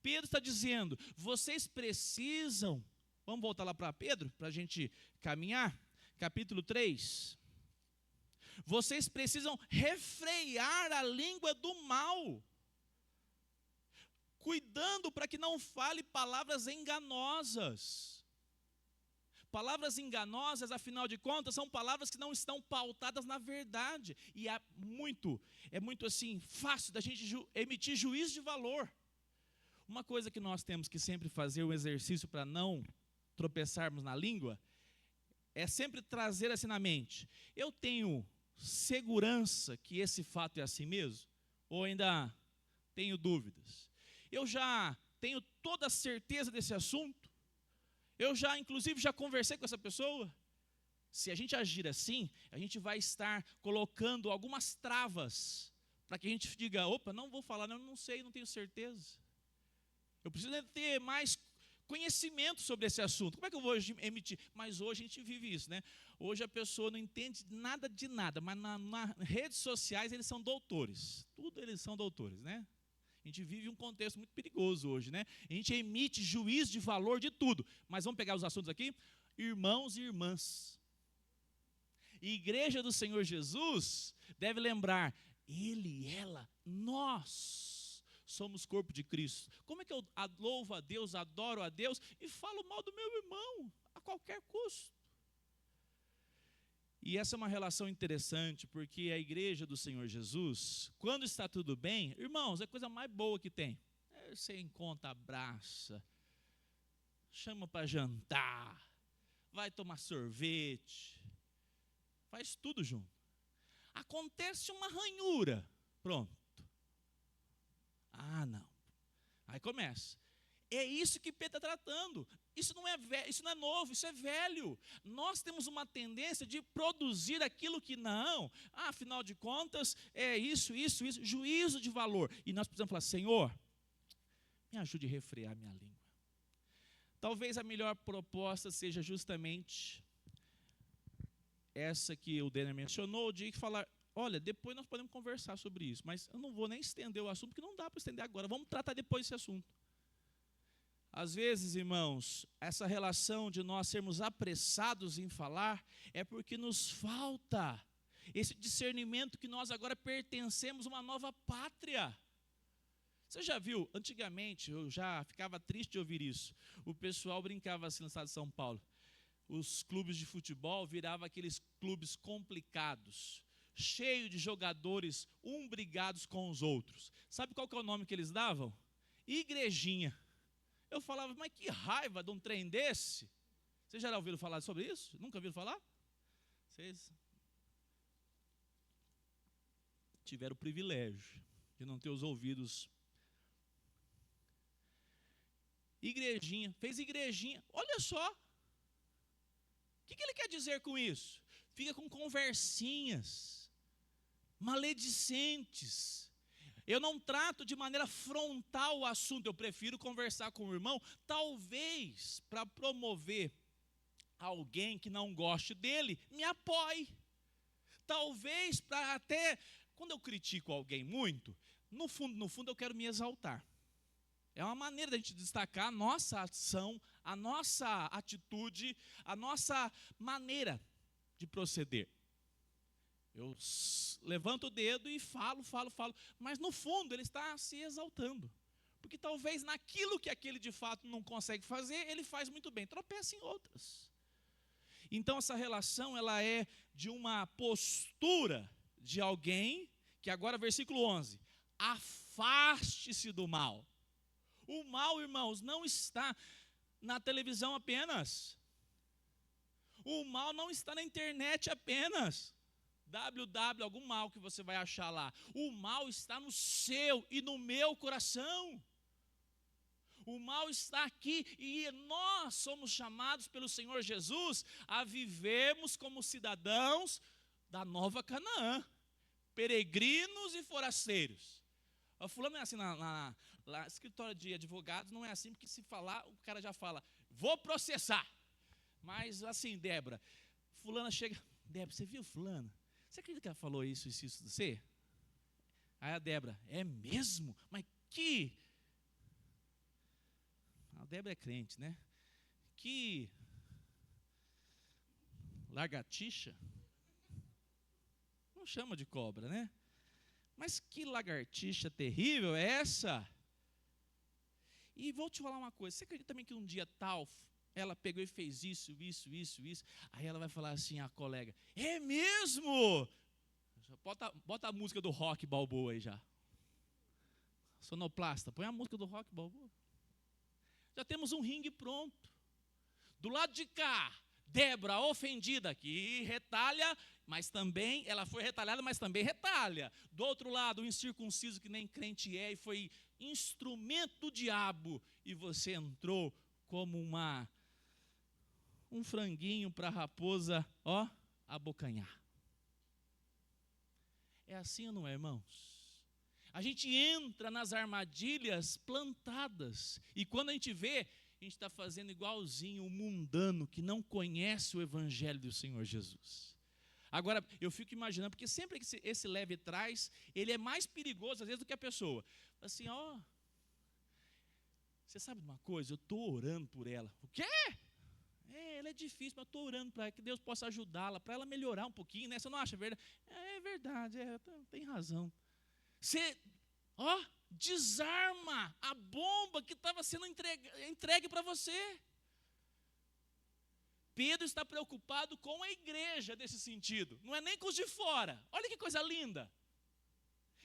Pedro está dizendo, vocês precisam, vamos voltar lá para Pedro, para a gente caminhar, capítulo 3. Vocês precisam refrear a língua do mal, cuidando para que não fale palavras enganosas. Palavras enganosas, afinal de contas, são palavras que não estão pautadas na verdade. E é muito assim, fácil da gente emitir juízo de valor. Uma coisa que nós temos que sempre fazer, um exercício para não tropeçarmos na língua, é sempre trazer assim na mente, eu tenho segurança que esse fato é assim mesmo? Ou ainda tenho dúvidas? Eu já tenho toda a certeza desse assunto? Eu inclusive, já conversei com essa pessoa? Se a gente agir assim, a gente vai estar colocando algumas travas para que a gente diga, opa, não vou falar, não sei, não tenho certeza. Eu preciso ter mais conhecimento sobre esse assunto. Como é que eu vou emitir? Mas hoje a gente vive isso, né? Hoje a pessoa não entende nada de nada, mas nas redes sociais eles são doutores. Tudo eles são doutores, né? A gente vive um contexto muito perigoso hoje, né? A gente emite juízo de valor de tudo. Mas vamos pegar os assuntos aqui? Irmãos e irmãs. Igreja do Senhor Jesus deve lembrar, ele e ela, nós somos corpo de Cristo. Como é que eu louvo a Deus, adoro a Deus e falo mal do meu irmão a qualquer custo? E essa é uma relação interessante, porque a igreja do Senhor Jesus, quando está tudo bem, irmãos, é a coisa mais boa que tem. Você encontra, abraça, chama para jantar, vai tomar sorvete, faz tudo junto. Acontece uma ranhura, pronto. Ah, não. Aí começa. É isso que Pedro está tratando. Isso não é novo, isso é velho. Nós temos uma tendência de produzir aquilo que não. Afinal de contas, é isso. Juízo de valor. E nós precisamos falar, Senhor, me ajude a refrear minha língua. Talvez a melhor proposta seja justamente essa que o Denner mencionou, de falar, olha, depois nós podemos conversar sobre isso, mas eu não vou nem estender o assunto, porque não dá para estender agora, vamos tratar depois desse assunto. Às vezes, irmãos, essa relação de nós sermos apressados em falar é porque nos falta esse discernimento que nós agora pertencemos a uma nova pátria. Você já viu, antigamente, eu já ficava triste de ouvir isso, o pessoal brincava assim no estado de São Paulo, os clubes de futebol viravam aqueles clubes complicados, cheios de jogadores, brigados com os outros. Sabe qual que é o nome que eles davam? Igrejinha. Eu falava, mas que raiva de um trem desse. Vocês já ouviram falar sobre isso? Nunca ouviram falar? Vocês tiveram o privilégio de não ter os ouvidos. Igrejinha, fez igrejinha. Olha só. O que ele quer dizer com isso? Fica com conversinhas maledicentes. Eu não trato de maneira frontal o assunto, eu prefiro conversar com o irmão, talvez para promover alguém que não goste dele, me apoie. Talvez para até, quando eu critico alguém muito, no fundo eu quero me exaltar. É uma maneira da gente destacar a nossa ação, a nossa atitude, a nossa maneira de proceder. Eu levanto o dedo e falo, mas no fundo ele está se exaltando. Porque talvez naquilo que aquele de fato não consegue fazer, ele faz muito bem, tropeça em outras. Então essa relação, ela é de uma postura de alguém, que agora versículo 11, afaste-se do mal. O mal, irmãos, não está na televisão apenas. O mal não está na internet apenas. Algum mal que você vai achar lá. O mal está no seu e no meu coração. O mal está aqui e nós somos chamados pelo Senhor Jesus a vivermos como cidadãos da nova Canaã, peregrinos e forasteiros. O fulano não é assim na escritório de advogados, não é assim, porque se falar, o cara já fala, vou processar. Mas assim, Débora, fulana chega, Débora, você viu fulana? Você acredita que ela falou isso de você? Aí a Débora, é mesmo? Mas que... A Débora é crente, né? Que lagartixa? Não chama de cobra, né? Mas que lagartixa terrível é essa? E vou te falar uma coisa, você acredita também que um dia tal, ela pegou e fez isso, aí ela vai falar assim, a colega, é mesmo? Bota a música do Rock Balboa aí já. Sonoplasta, põe a música do Rock Balboa. Já temos um ringue pronto. Do lado de cá, Débora ofendida, que retalha, mas também, ela foi retalhada, mas também retalha. Do outro lado, o incircunciso que nem crente é e foi instrumento do diabo. E você entrou como um franguinho para a raposa, abocanhar. É assim ou não é, irmãos? A gente entra nas armadilhas plantadas. E quando a gente vê, a gente está fazendo igualzinho o mundano que não conhece o evangelho do Senhor Jesus. Agora, eu fico imaginando, porque sempre que esse leve traz, ele é mais perigoso às vezes do que a pessoa. Assim, você sabe de uma coisa? Eu estou orando por ela. O quê? Ela é difícil, mas eu estou orando para que Deus possa ajudá-la, para ela melhorar um pouquinho, né? Você não acha verdade? É verdade, tem razão. Você, desarma a bomba que estava sendo entregue para você. Pedro está preocupado com a igreja desse sentido, não é nem com os de fora. Olha que coisa linda.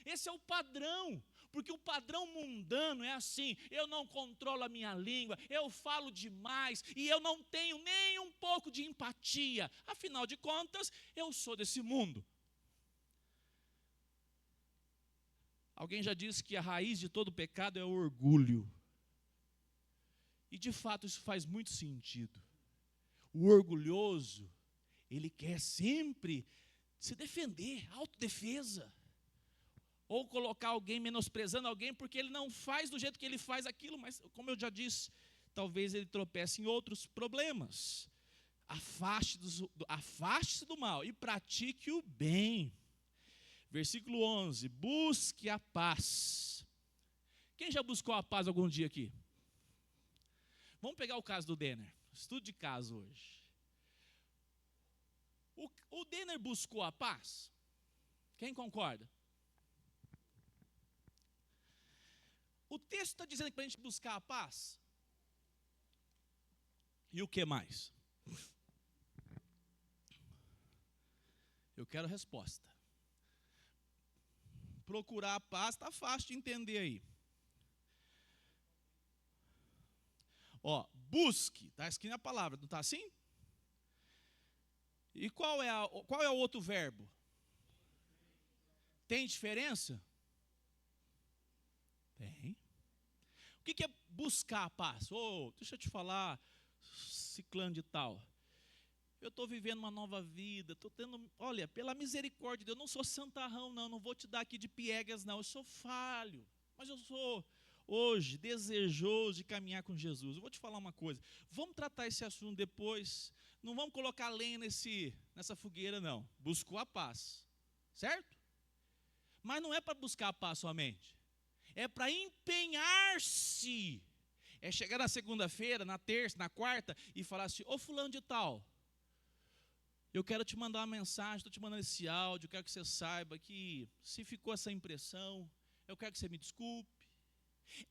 Esse é o padrão, porque o padrão mundano é assim, eu não controlo a minha língua, eu falo demais e eu não tenho nem um pouco de empatia. Afinal de contas, eu sou desse mundo. Alguém já disse que a raiz de todo pecado é o orgulho. E de fato isso faz muito sentido. O orgulhoso, ele quer sempre se defender, autodefesa. Ou colocar alguém, menosprezando alguém, porque ele não faz do jeito que ele faz aquilo, mas como eu já disse, talvez ele tropece em outros problemas. Afaste-se do mal e pratique o bem. Versículo 11, busque a paz. Quem já buscou a paz algum dia aqui? Vamos pegar o caso do Denner. Estudo de caso hoje. O Denner buscou a paz? Quem concorda? O texto está dizendo para a gente buscar a paz. E o que mais? Eu quero resposta. Procurar a paz está fácil de entender aí. Ó, busque, está escrito na palavra, não está assim? E qual é o outro verbo? Tem diferença? Tem. O que é buscar a paz? Deixa eu te falar, ciclano de tal. Eu estou vivendo uma nova vida, estou tendo, olha, pela misericórdia de Deus, eu não sou santarrão não vou te dar aqui de piegas não, eu sou falho, mas eu sou hoje desejoso de caminhar com Jesus. Eu vou te falar uma coisa, vamos tratar esse assunto depois, não vamos colocar lenha nessa fogueira não, buscou a paz, certo? Mas não é para buscar a paz somente, é para empenhar-se, é chegar na segunda-feira, na terça, na quarta e falar assim, ô fulano de tal, eu quero te mandar uma mensagem, estou te mandando esse áudio, eu quero que você saiba que se ficou essa impressão, eu quero que você me desculpe.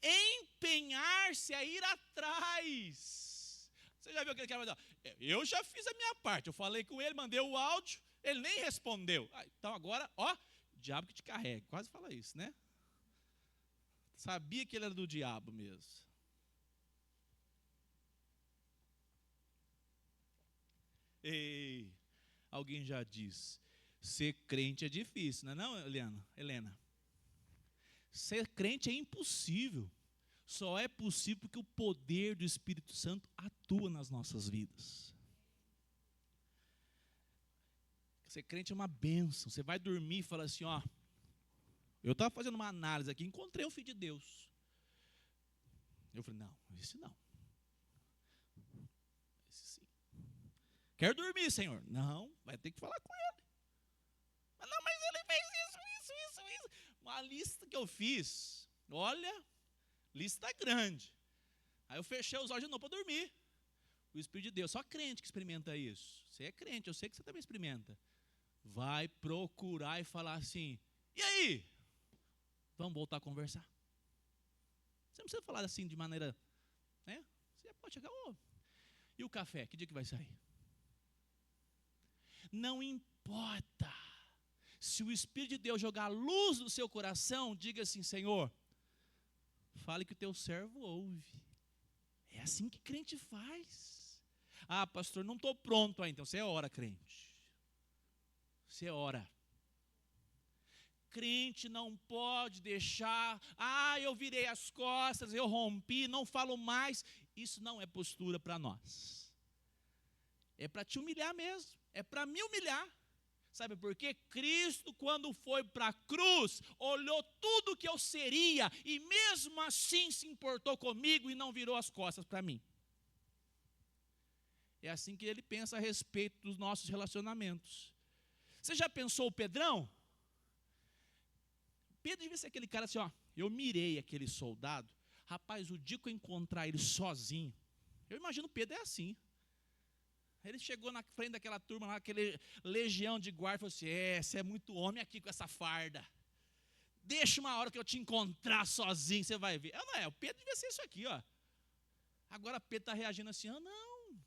Empenhar-se a ir atrás. Você já viu aquele cara? Eu já fiz a minha parte, eu falei com ele, mandei o áudio, ele nem respondeu. Então agora, diabo que te carrega, quase fala isso, né? Sabia que ele era do diabo mesmo. Ei, alguém já disse, ser crente é difícil, não é não, Helena? Ser crente é impossível. Só é possível porque o poder do Espírito Santo atua nas nossas vidas. Ser crente é uma bênção. Você vai dormir e fala assim, eu estava fazendo uma análise aqui, encontrei o Filho de Deus. Eu falei, não, esse não. Esse sim. Quero dormir, Senhor. Não, vai ter que falar com ele. Mas ele fez isso. Uma lista que eu fiz, olha, lista grande. Aí eu fechei os olhos de novo para dormir. O Espírito de Deus, só crente que experimenta isso. Você é crente, eu sei que você também experimenta. Vai procurar e falar assim, e aí? Vamos voltar a conversar. Você não precisa falar assim de maneira, né? Você pode chegar, e o café, que dia que vai sair? Não importa. Se o Espírito de Deus jogar luz no seu coração, diga assim, Senhor, fale que o teu servo ouve. É assim que crente faz. Pastor, não estou pronto ainda. Então você ora, crente. Você ora. Crente não pode deixar, eu virei as costas, eu rompi, não falo mais. Isso não é postura para nós. É para te humilhar mesmo. É para me humilhar. Sabe por quê? Cristo, quando foi para a cruz, olhou tudo que eu seria e mesmo assim se importou comigo e não virou as costas para mim. É assim que ele pensa a respeito dos nossos relacionamentos. Você já pensou o Pedrão? Pedro devia ser aquele cara assim, eu mirei aquele soldado, rapaz, o dia que eu encontrar ele sozinho, eu imagino o Pedro é assim. Ele chegou na frente daquela turma lá, aquele legião de guarda, e falou assim, você é muito homem aqui com essa farda. Deixa uma hora que eu te encontrar sozinho, você vai ver. Não é, o Pedro devia ser isso aqui, Agora Pedro está reagindo assim, não.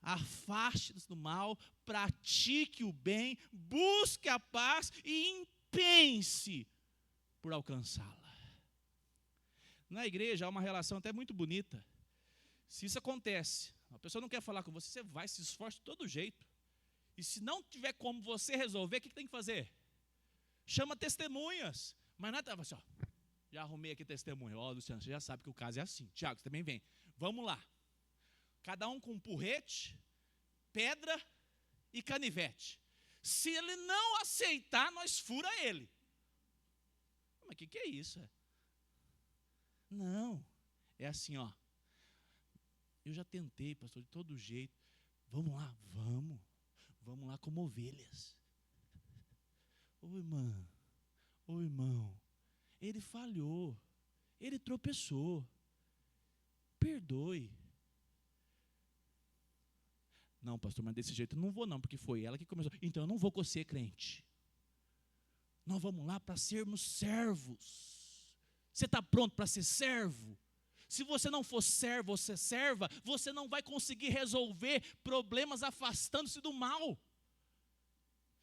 Afaste-se do mal, pratique o bem, busque a paz e empenhe-se por alcançá-la. Na igreja há uma relação até muito bonita. Se isso acontece, a pessoa não quer falar com você, você vai, se esforça de todo jeito. E se não tiver como você resolver, o que tem que fazer? Chama testemunhas. Mas nada, assim, já arrumei aqui testemunha. Luciano, você já sabe que o caso é assim. Tiago, você também vem. Vamos lá. Cada um com um porrete, pedra e canivete. Se ele não aceitar, nós fura ele. Mas o que é isso? Não. É assim, Eu já tentei, pastor, de todo jeito. Vamos lá, vamos. Vamos lá como ovelhas. Ô irmã, ô irmão, ele falhou, ele tropeçou. Perdoe. Não, pastor, mas desse jeito eu não vou não, porque foi ela que começou. Então eu não vou ser crente. Nós vamos lá para sermos servos. Você está pronto para ser servo? Se você não for servo ou ser serva, você não vai conseguir resolver problemas afastando-se do mal.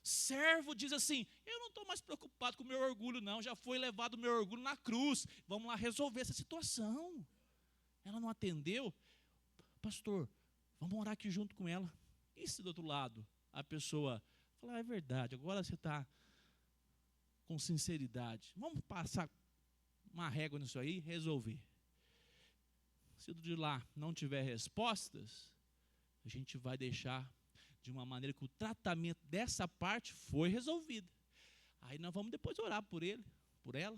Servo diz assim, eu não estou mais preocupado com o meu orgulho não, já foi levado o meu orgulho na cruz, vamos lá resolver essa situação. Ela não atendeu, pastor, vamos orar aqui junto com ela. E se do outro lado a pessoa falar, é verdade, agora você está com sinceridade, vamos passar uma régua nisso aí, resolver. Se de lá não tiver respostas, a gente vai deixar de uma maneira que o tratamento dessa parte foi resolvido. Aí nós vamos depois orar por ele, por ela.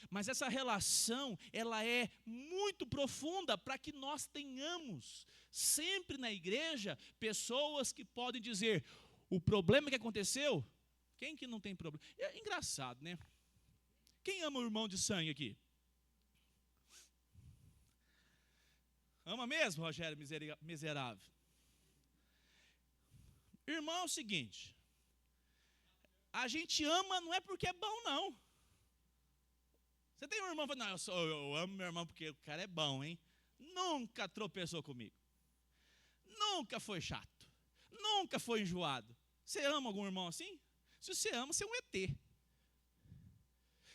Mas essa relação, ela é muito profunda para que nós tenhamos sempre na igreja pessoas que podem dizer, o problema que aconteceu, quem que não tem problema? É engraçado, né? Quem ama o irmão de sangue aqui? Ama mesmo, Rogério miserável? Irmão, é o seguinte, a gente ama não é porque é bom, não. Você tem um irmão que fala, não, eu amo meu irmão porque o cara é bom, hein? Nunca tropeçou comigo. Nunca foi chato. Nunca foi enjoado. Você ama algum irmão assim? Se você ama, você é um ET.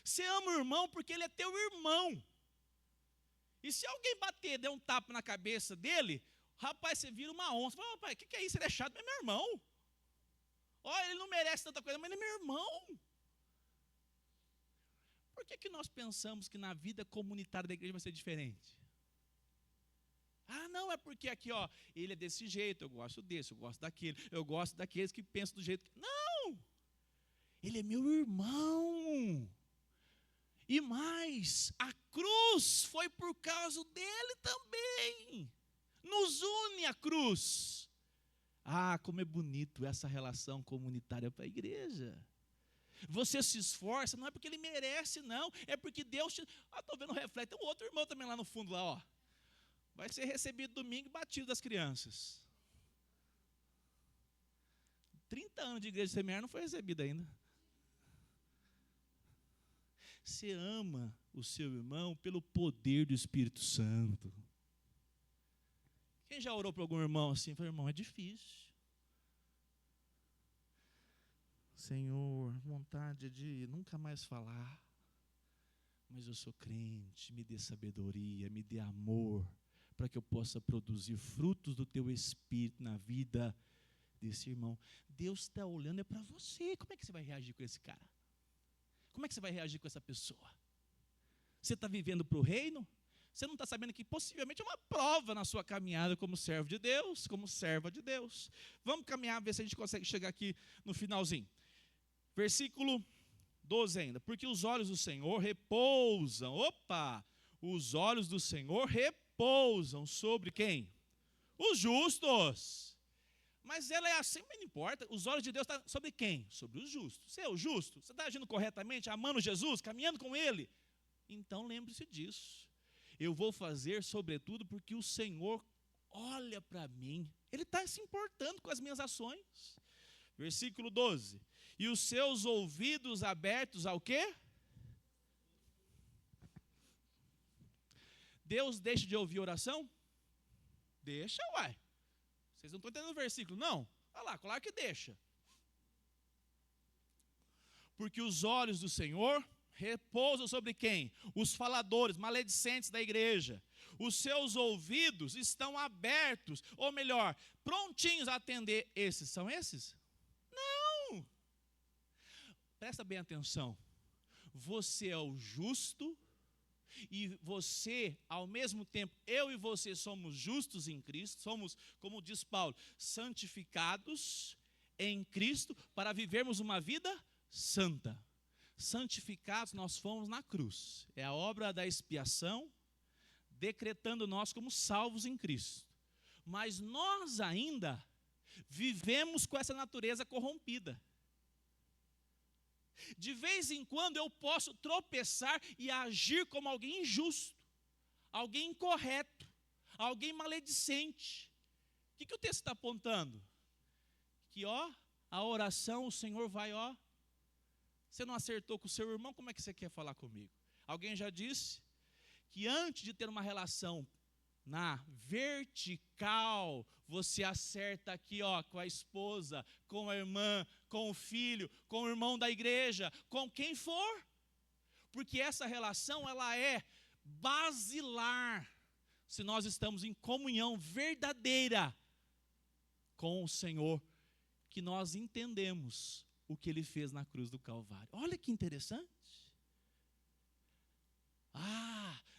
Você ama o irmão porque ele é teu irmão. E se alguém bater, der um tapa na cabeça dele, rapaz, você vira uma onça. Fala, rapaz, o que é isso? Ele é chato, mas é meu irmão. Olha, ele não merece tanta coisa, mas ele é meu irmão. Por que nós pensamos que na vida comunitária da igreja vai ser diferente? Ah, não, é porque aqui, ó, ele é desse jeito, eu gosto desse, eu gosto daquele, eu gosto daqueles que pensam do jeito que... Não! Ele é meu irmão. E mais, a cruz foi por causa dele também. Nos une a cruz. Ah, como é bonito essa relação comunitária para a igreja. Você se esforça, não é porque ele merece, não. É porque Deus te... estou vendo o reflexo. Tem um outro irmão também lá no fundo, lá, ó. Vai ser recebido domingo e batido das crianças. 30 anos de igreja seminário não foi recebido ainda. Você ama o seu irmão pelo poder do Espírito Santo. Quem já orou para algum irmão assim? Falei, irmão, é difícil. Senhor, vontade de nunca mais falar. Mas eu sou crente, me dê sabedoria, me dê amor, para que eu possa produzir frutos do teu Espírito na vida desse irmão. Deus está olhando é para você. Como é que você vai reagir com esse cara? Como é que você vai reagir com essa pessoa? Você está vivendo para o reino? Você não está sabendo que possivelmente é uma prova na sua caminhada como servo de Deus, como serva de Deus. Vamos caminhar, ver se a gente consegue chegar aqui no finalzinho. Versículo 12 ainda. Porque os olhos do Senhor repousam. Os olhos do Senhor repousam sobre quem? Os justos. Mas ela é assim, mas não importa. Os olhos de Deus estão sobre quem? Sobre os justos. Você é o justo? Você está agindo corretamente, amando Jesus, caminhando com Ele? Então lembre-se disso. Eu vou fazer sobretudo porque o Senhor olha para mim. Ele está se importando com as minhas ações. Versículo 12. E os seus ouvidos abertos ao quê? Deus deixa de ouvir oração? Deixa, uai. Vocês não estão entendendo o versículo, não? Olha lá, claro que deixa. Porque os olhos do Senhor repousam sobre quem? Os faladores, maledicentes da igreja. Os seus ouvidos estão abertos, ou melhor, prontinhos a atender. Esses são esses? Não. Presta bem atenção. Você é o justo. E você, ao mesmo tempo, eu e você somos justos em Cristo, somos, como diz Paulo, santificados em Cristo para vivermos uma vida santa. Santificados nós fomos na cruz. É a obra da expiação, decretando nós como salvos em Cristo. Mas nós ainda vivemos com essa natureza corrompida. De vez em quando eu posso tropeçar e agir como alguém injusto, alguém incorreto, alguém maledicente. O que o texto está apontando? Que a oração, o Senhor vai, você não acertou com o seu irmão, como é que você quer falar comigo? Alguém já disse que antes de ter uma relação na vertical, você acerta aqui, com a esposa, com a irmã, com o filho, com o irmão da igreja, com quem for. Porque essa relação, ela é basilar, se nós estamos em comunhão verdadeira com o Senhor, que nós entendemos o que Ele fez na cruz do Calvário. Olha que interessante.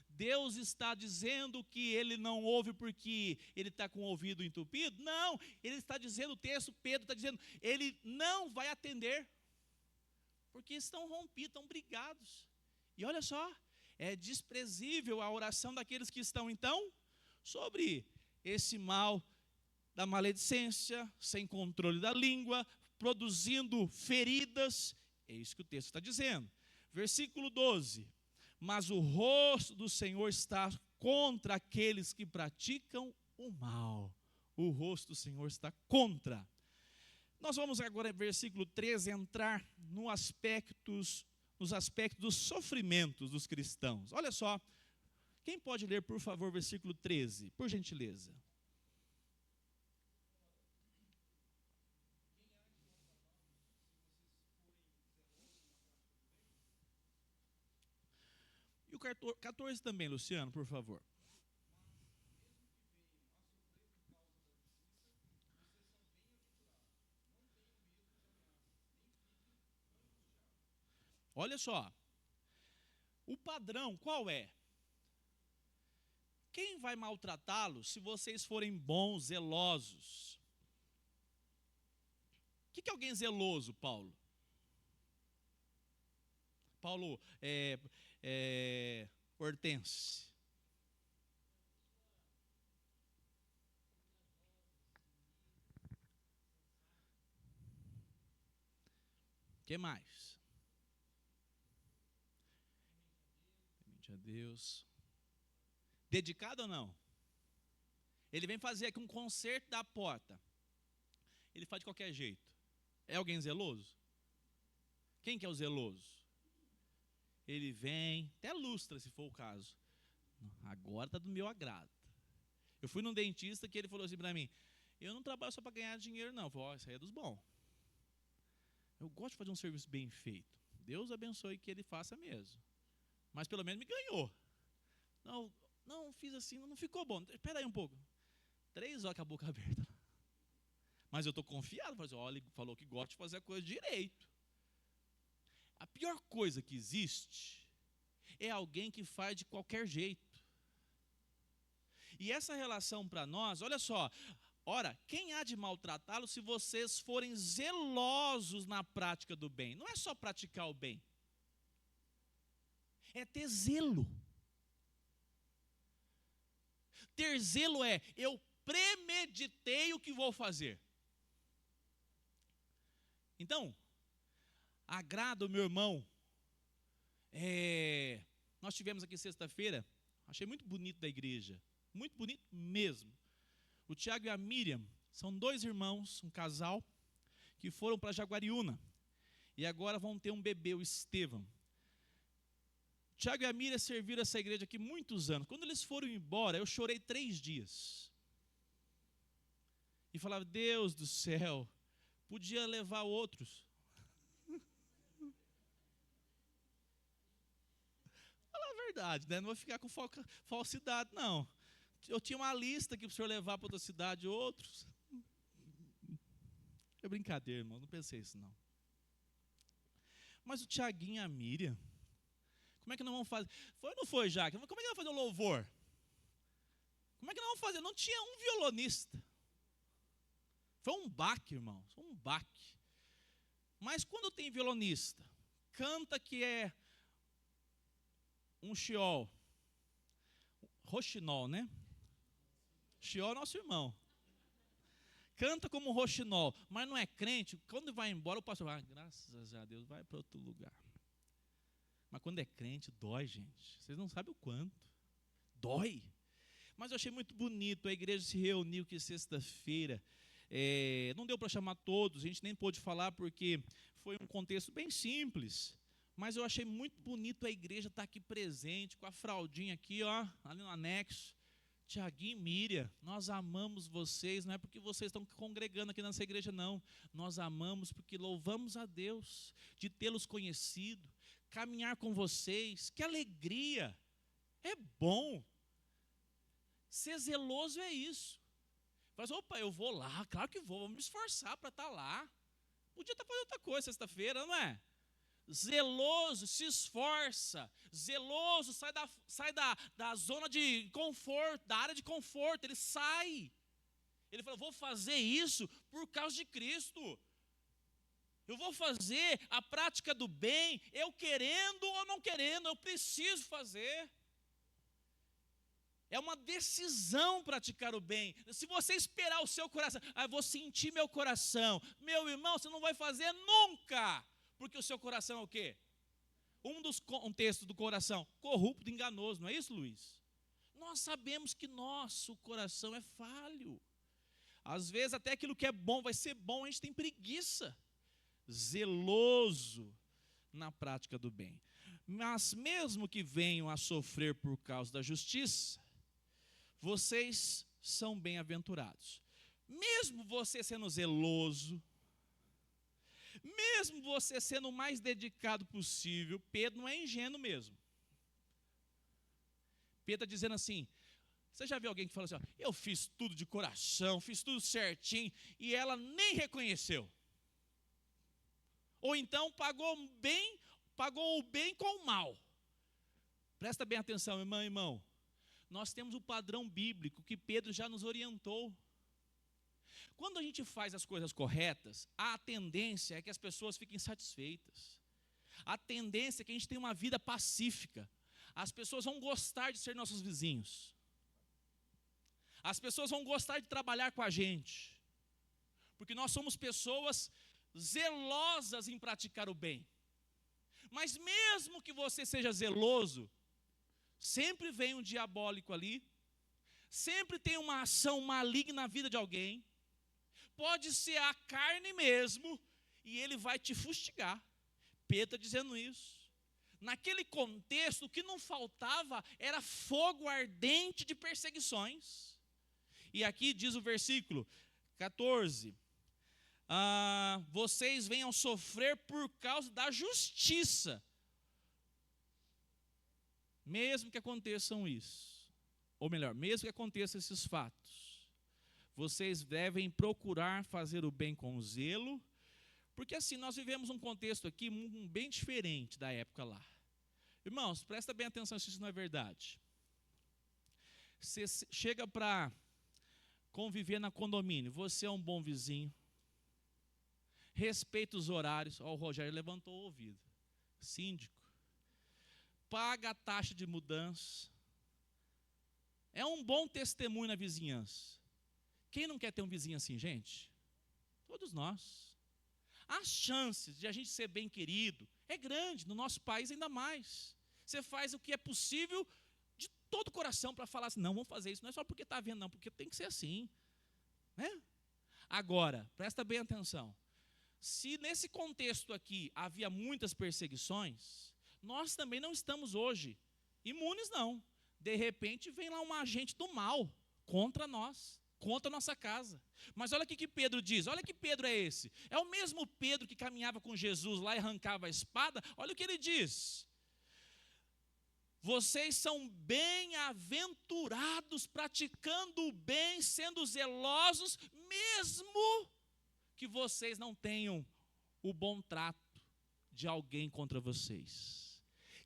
Deus está dizendo que Ele não ouve porque Ele está com o ouvido entupido? Não, Ele está dizendo, o texto, Pedro está dizendo, Ele não vai atender, porque estão rompidos, estão brigados. E olha só, é desprezível a oração daqueles que estão, então, sobre esse mal da maledicência, sem controle da língua, produzindo feridas. É isso que o texto está dizendo. Versículo 12. Mas o rosto do Senhor está contra aqueles que praticam o mal. O rosto do Senhor está contra. Nós vamos agora, versículo 13, entrar nos aspectos dos sofrimentos dos cristãos. Olha só, quem pode ler, por favor, versículo 13, por gentileza? E o 14 também, Luciano, por favor. Olha só, o padrão qual é? Quem vai maltratá-los se vocês forem bons, zelosos? O que é alguém zeloso, Paulo? Paulo, Hortense. O que mais? Temente a Deus. Dedicado ou não? Ele vem fazer aqui um conserto da porta. Ele faz de qualquer jeito. É alguém zeloso? Quem que é o zeloso? Ele vem, até lustra se for o caso. Agora está do meu agrado. Eu fui num dentista que ele falou assim para mim, eu não trabalho só para ganhar dinheiro não. Eu falei, isso aí é dos bons. Eu gosto de fazer um serviço bem feito. Deus abençoe que ele faça mesmo. Mas pelo menos me ganhou. Não fiz assim, não ficou bom. Espera aí um pouco. 3 horas com a boca aberta. Mas eu estou confiado. Olha, ele falou que gosta de fazer a coisa direito. A pior coisa que existe é alguém que faz de qualquer jeito. E essa relação para nós, olha só, ora, quem há de maltratá-lo se vocês forem zelosos na prática do bem? Não é só praticar o bem, é ter zelo. Ter zelo é, eu premeditei o que vou fazer. Então, agrada o meu irmão. Nós tivemos aqui sexta-feira, achei muito bonito da igreja, muito bonito mesmo. O Tiago e a Miriam são 2 irmãos, um casal, que foram para Jaguariúna. E agora vão ter um bebê, o Estevão. O Tiago e a Miriam serviram essa igreja aqui muitos anos. Quando eles foram embora, eu chorei 3 dias. E falava, Deus do céu, podia levar outros. Fala a verdade, né? Não vou ficar com falsidade, não. Eu tinha uma lista aqui para o senhor levar para outra cidade outros. É brincadeira, irmão, não pensei isso não. Mas o Tiaguinho e a Miriam, como é que nós vamos fazer? Foi ou não foi, Jaque? Como é que nós vamos fazer o louvor? Como é que nós vamos fazer? Não tinha um violonista. Foi um baque, irmão, foi um baque. Mas quando tem violonista, canta que é um Sheol, roxinol, né? Sheol é nosso irmão. Canta como roxinol, mas não é crente. Quando vai embora, o pastor fala, graças a Deus, vai para outro lugar. Mas quando é crente, dói, gente. Vocês não sabem o quanto. Dói. Mas eu achei muito bonito. A igreja se reuniu que sexta-feira. Não deu para chamar todos, a gente nem pôde falar porque foi um contexto bem simples. Mas eu achei muito bonito a igreja estar aqui presente, com a fraldinha aqui, ó, ali no anexo. Tiaguinho e Miriam, nós amamos vocês, não é porque vocês estão congregando aqui nessa igreja, não. Nós amamos porque louvamos a Deus de tê-los conhecido, caminhar com vocês. Que alegria! É bom. Ser zeloso é isso. Faz, opa, eu vou lá, claro que vou, vamos me esforçar para estar lá. Podia estar fazendo outra coisa sexta-feira, não é? Zeloso, se esforça. Zeloso, sai da zona de conforto, da área de conforto. Ele sai. Ele fala, vou fazer isso por causa de Cristo. Eu vou fazer a prática do bem, eu querendo ou não querendo, eu preciso fazer. É uma decisão praticar o bem. Se você esperar o seu coração, eu vou sentir meu coração. Meu irmão, você não vai fazer nunca. Porque o seu coração é o quê? Um dos contextos do coração, corrupto, enganoso. Não é isso, Luiz? Nós sabemos que nosso coração é falho. Às vezes até aquilo que é bom vai ser bom, a gente tem preguiça. Zeloso na prática do bem. Mas mesmo que venham a sofrer por causa da justiça, vocês são bem-aventurados. Mesmo você sendo zeloso, mesmo você sendo o mais dedicado possível, Pedro não é ingênuo mesmo. Pedro está dizendo assim, você já viu alguém que fala assim, ó, eu fiz tudo de coração, fiz tudo certinho, e ela nem reconheceu. Ou então pagou o bem com o mal. Presta bem atenção, irmão e irmão. Nós temos o padrão bíblico que Pedro já nos orientou. Quando a gente faz as coisas corretas, a tendência é que as pessoas fiquem satisfeitas. A tendência é que a gente tenha uma vida pacífica. As pessoas vão gostar de ser nossos vizinhos. As pessoas vão gostar de trabalhar com a gente. Porque nós somos pessoas zelosas em praticar o bem. Mas mesmo que você seja zeloso, sempre vem um diabólico ali, sempre tem uma ação maligna na vida de alguém, pode ser a carne mesmo, e ele vai te fustigar. Pedro está dizendo isso. Naquele contexto, o que não faltava era fogo ardente de perseguições. E aqui diz o versículo 14, vocês venham sofrer por causa da justiça. Mesmo que aconteçam isso, ou melhor, mesmo que aconteçam esses fatos, vocês devem procurar fazer o bem com zelo, porque assim, nós vivemos um contexto aqui bem diferente da época lá. Irmãos, presta bem atenção se isso não é verdade. Você chega para conviver na condomínio, você é um bom vizinho, respeita os horários, ó, o Rogério levantou o ouvido, síndico, paga a taxa de mudança, é um bom testemunho na vizinhança. Quem não quer ter um vizinho assim, gente? Todos nós. As chances de a gente ser bem querido é grande, no nosso país ainda mais. Você faz o que é possível de todo o coração para falar assim, não, vamos fazer isso, não é só porque está vendo, não, porque tem que ser assim. Né? Agora, presta bem atenção. Se nesse contexto aqui havia muitas perseguições, nós também não estamos hoje imunes, não. De repente vem lá um agente do mal contra nós, contra a nossa casa. Mas olha o que Pedro diz, olha que Pedro é esse. É o mesmo Pedro que caminhava com Jesus lá e arrancava a espada. Olha o que ele diz. Vocês são bem-aventurados praticando o bem, sendo zelosos, mesmo que vocês não tenham o bom trato de alguém contra vocês.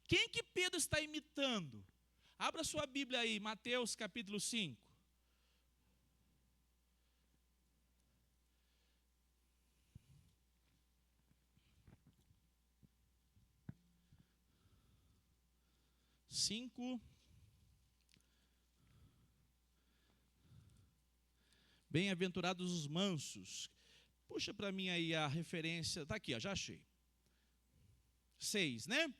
Quem que Pedro está imitando? Abra sua Bíblia aí, Mateus capítulo 5. Bem-aventurados os mansos. Puxa para mim aí a referência. Está aqui, ó, já achei. 6, né?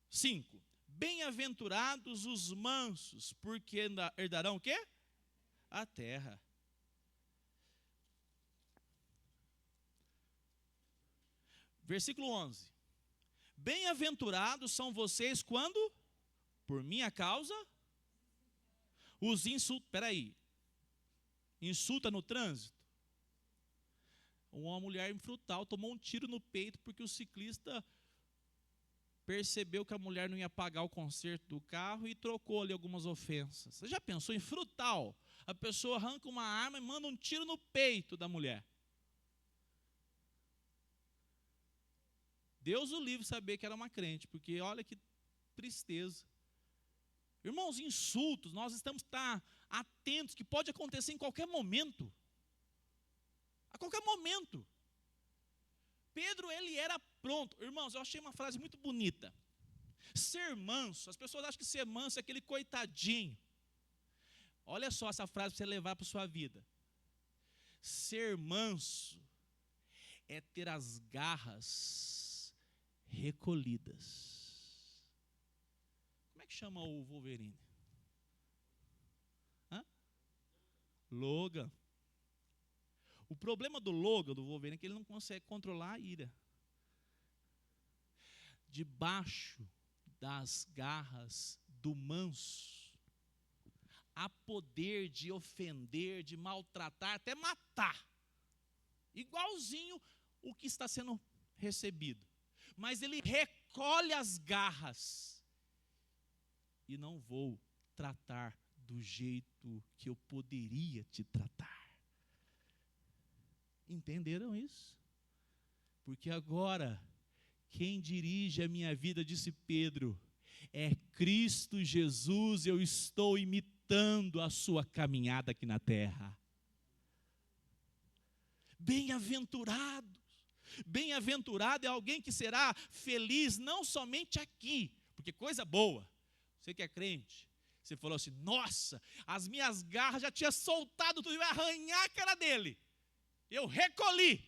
5. Bem-aventurados os mansos, porque herdarão o quê? A terra. Versículo 11. Bem-aventurados são vocês quando, por minha causa, os insultam. Espera aí. Insulta no trânsito. Uma mulher infrutal tomou um tiro no peito porque o ciclista percebeu que a mulher não ia pagar o conserto do carro e trocou ali algumas ofensas. Você já pensou em frutal? A pessoa arranca uma arma e manda um tiro no peito da mulher. Deus o livre saber que era uma crente, porque olha que tristeza. Irmãos, insultos, nós estamos atentos que pode acontecer em qualquer momento. A qualquer momento. Pedro, ele era pronto. Irmãos, eu achei uma frase muito bonita. Ser manso, as pessoas acham que ser manso é aquele coitadinho. Olha só essa frase para você levar para a sua vida. Ser manso é ter as garras recolhidas. Como é que chama o Wolverine? Logan. O problema do Logan, do Wolverine, é que ele não consegue controlar a ira. Debaixo das garras do manso, há poder de ofender, de maltratar, até matar. Igualzinho o que está sendo recebido. Mas ele recolhe as garras. E não vou tratar do jeito que eu poderia te tratar. Entenderam isso? Porque agora, quem dirige a minha vida, disse Pedro, é Cristo Jesus, eu estou imitando a sua caminhada aqui na terra. Bem-aventurados. Bem-aventurado é alguém que será feliz não somente aqui, porque coisa boa. Você que é crente, você falou assim, nossa, as minhas garras já tinha soltado tudo, eu ia arranhar a cara dele. Eu recolhi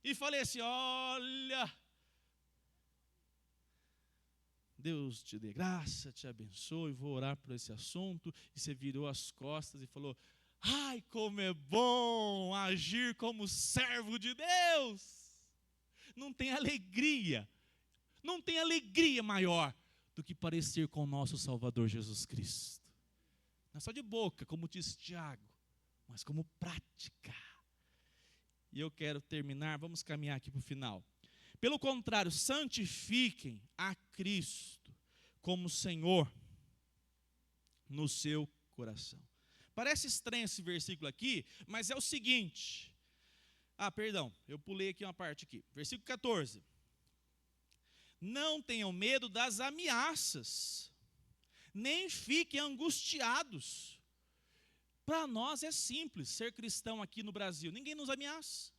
e falei assim, olha, Deus te dê graça, te abençoe, vou orar por esse assunto. E você virou as costas e falou, ai, como é bom agir como servo de Deus. Não tem alegria maior do que parecer com o nosso Salvador Jesus Cristo. Não é só de boca, como disse Tiago, mas como prática. E eu quero terminar, vamos caminhar aqui para o final. Pelo contrário, santifiquem a Cristo como Senhor no seu coração. Parece estranho esse versículo aqui, mas é o seguinte. Eu pulei aqui uma parte aqui. Versículo 14. Não tenham medo das ameaças, nem fiquem angustiados. Para nós é simples ser cristão aqui no Brasil. Ninguém nos ameaça.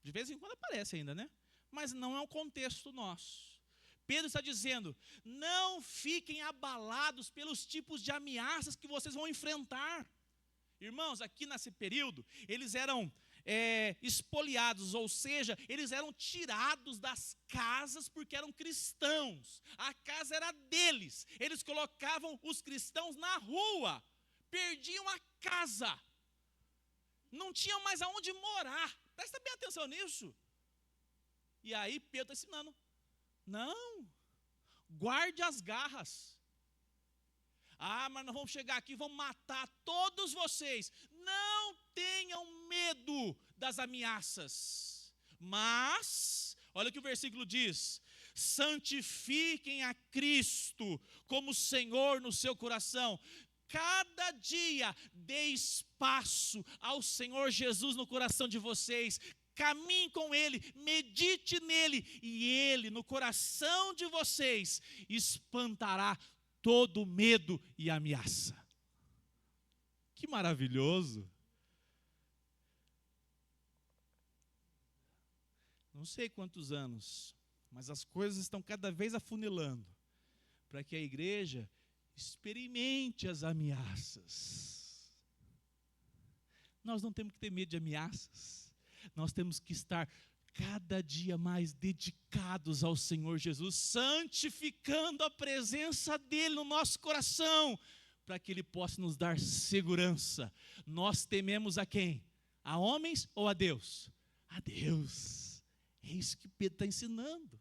De vez em quando aparece ainda, né? Mas não é o contexto nosso. Pedro está dizendo, não fiquem abalados pelos tipos de ameaças que vocês vão enfrentar. Irmãos, aqui nesse período, eles eram espoliados, ou seja, eles eram tirados das casas porque eram cristãos. A casa era deles. Eles colocavam os cristãos na rua. Perdiam a casa. Não tinham mais aonde morar. Presta bem atenção nisso. E aí Pedro está ensinando. Não, guarde as garras. Mas nós vamos chegar aqui e vamos matar todos vocês. Não tenham medo das ameaças. Mas, olha o que o versículo diz. Santifiquem a Cristo como Senhor no seu coração. Cada dia dê espaço ao Senhor Jesus no coração de vocês. Caminhe com Ele, medite nele. E Ele, no coração de vocês, espantará todo medo e ameaça. Que maravilhoso. Não sei quantos anos, mas as coisas estão cada vez afunilando para que a igreja experimente as ameaças. Nós não temos que ter medo de ameaças. Nós temos que estar cada dia mais dedicados ao Senhor Jesus, santificando a presença dEle no nosso coração, para que Ele possa nos dar segurança. Nós tememos a quem? A homens ou a Deus? A Deus. É isso que Pedro está ensinando.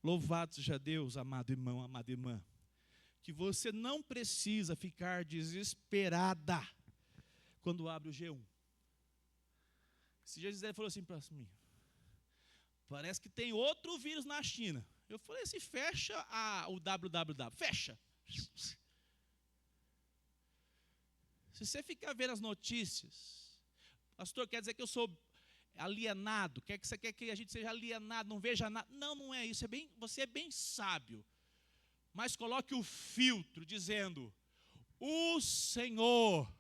Louvado seja Deus, amado irmão, amada irmã, que você não precisa ficar desesperada quando abre o G1. Esse dia Gisele falou assim para mim, parece que tem outro vírus na China. Eu falei assim, fecha o www, fecha. Se você ficar vendo as notícias, pastor, quer dizer que eu sou alienado? Você quer que a gente seja alienado, não veja nada? Não, não é isso. Você é bem sábio. Mas coloque o filtro dizendo, o Senhor,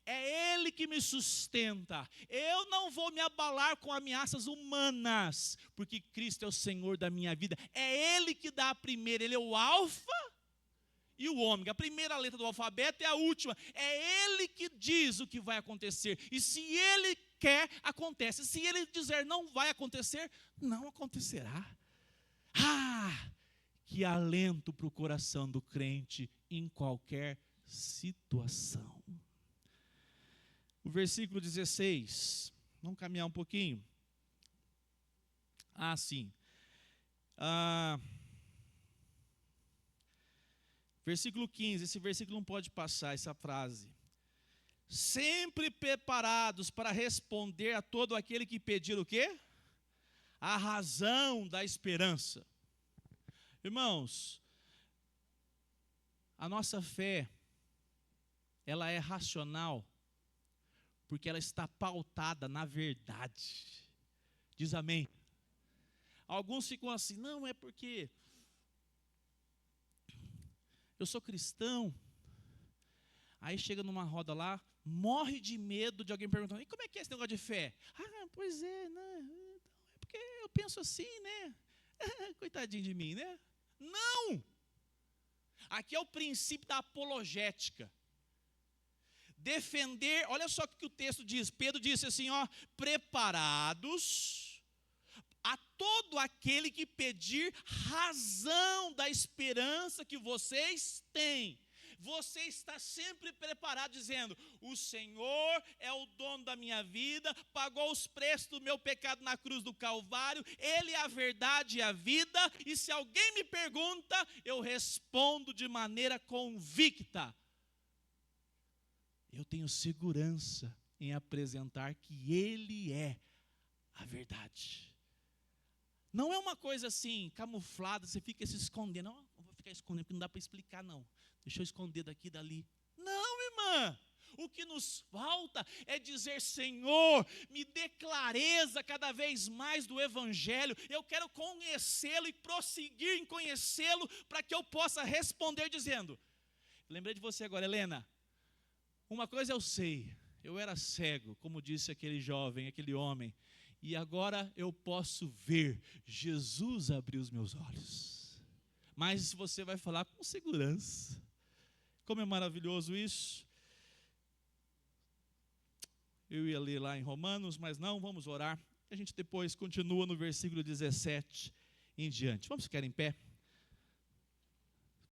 é Ele que me sustenta. Eu não vou me abalar com ameaças humanas, porque Cristo é o Senhor da minha vida. É Ele que dá a primeira, Ele é o alfa e o ômega. A primeira letra do alfabeto é a última. É Ele que diz o que vai acontecer. E se Ele quer, acontece. Se Ele dizer não vai acontecer, não acontecerá. Que alento para o coração do crente em qualquer situação. O versículo 16, vamos caminhar um pouquinho. Sim. Versículo 15, esse versículo não pode passar, essa frase. Sempre preparados para responder a todo aquele que pedir o quê? A razão da esperança. Irmãos, a nossa fé, ela é racional, porque ela está pautada na verdade. Diz amém. Alguns ficam assim, não, é porque eu sou cristão. Aí chega numa roda lá, morre de medo de alguém perguntando, e como é que é esse negócio de fé? Pois é, né? É porque eu penso assim, né? Coitadinho de mim, né? Não! Aqui é o princípio da apologética. Defender, olha só o que o texto diz. Pedro disse assim, preparados a todo aquele que pedir razão da esperança que vocês têm. Você está sempre preparado dizendo, o Senhor é o dono da minha vida, pagou os preços do meu pecado na cruz do Calvário, Ele é a verdade e a vida, e se alguém me pergunta, eu respondo de maneira convicta. Eu tenho segurança em apresentar que Ele é a verdade. Não é uma coisa assim, camuflada, você fica se escondendo. Não vou ficar escondendo, porque não dá para explicar, não. Deixa eu esconder daqui e dali. Não, irmã. O que nos falta é dizer, Senhor, me dê clareza cada vez mais do Evangelho. Eu quero conhecê-lo e prosseguir em conhecê-lo para que eu possa responder dizendo. Lembrei de você agora, Helena. Uma coisa eu sei, eu era cego, como disse aquele jovem, aquele homem. E agora eu posso ver, Jesus abriu os meus olhos. Mas você vai falar com segurança. Como é maravilhoso isso. Eu ia ler lá em Romanos, mas não, vamos orar. A gente depois continua no versículo 17 em diante. Vamos ficar em pé?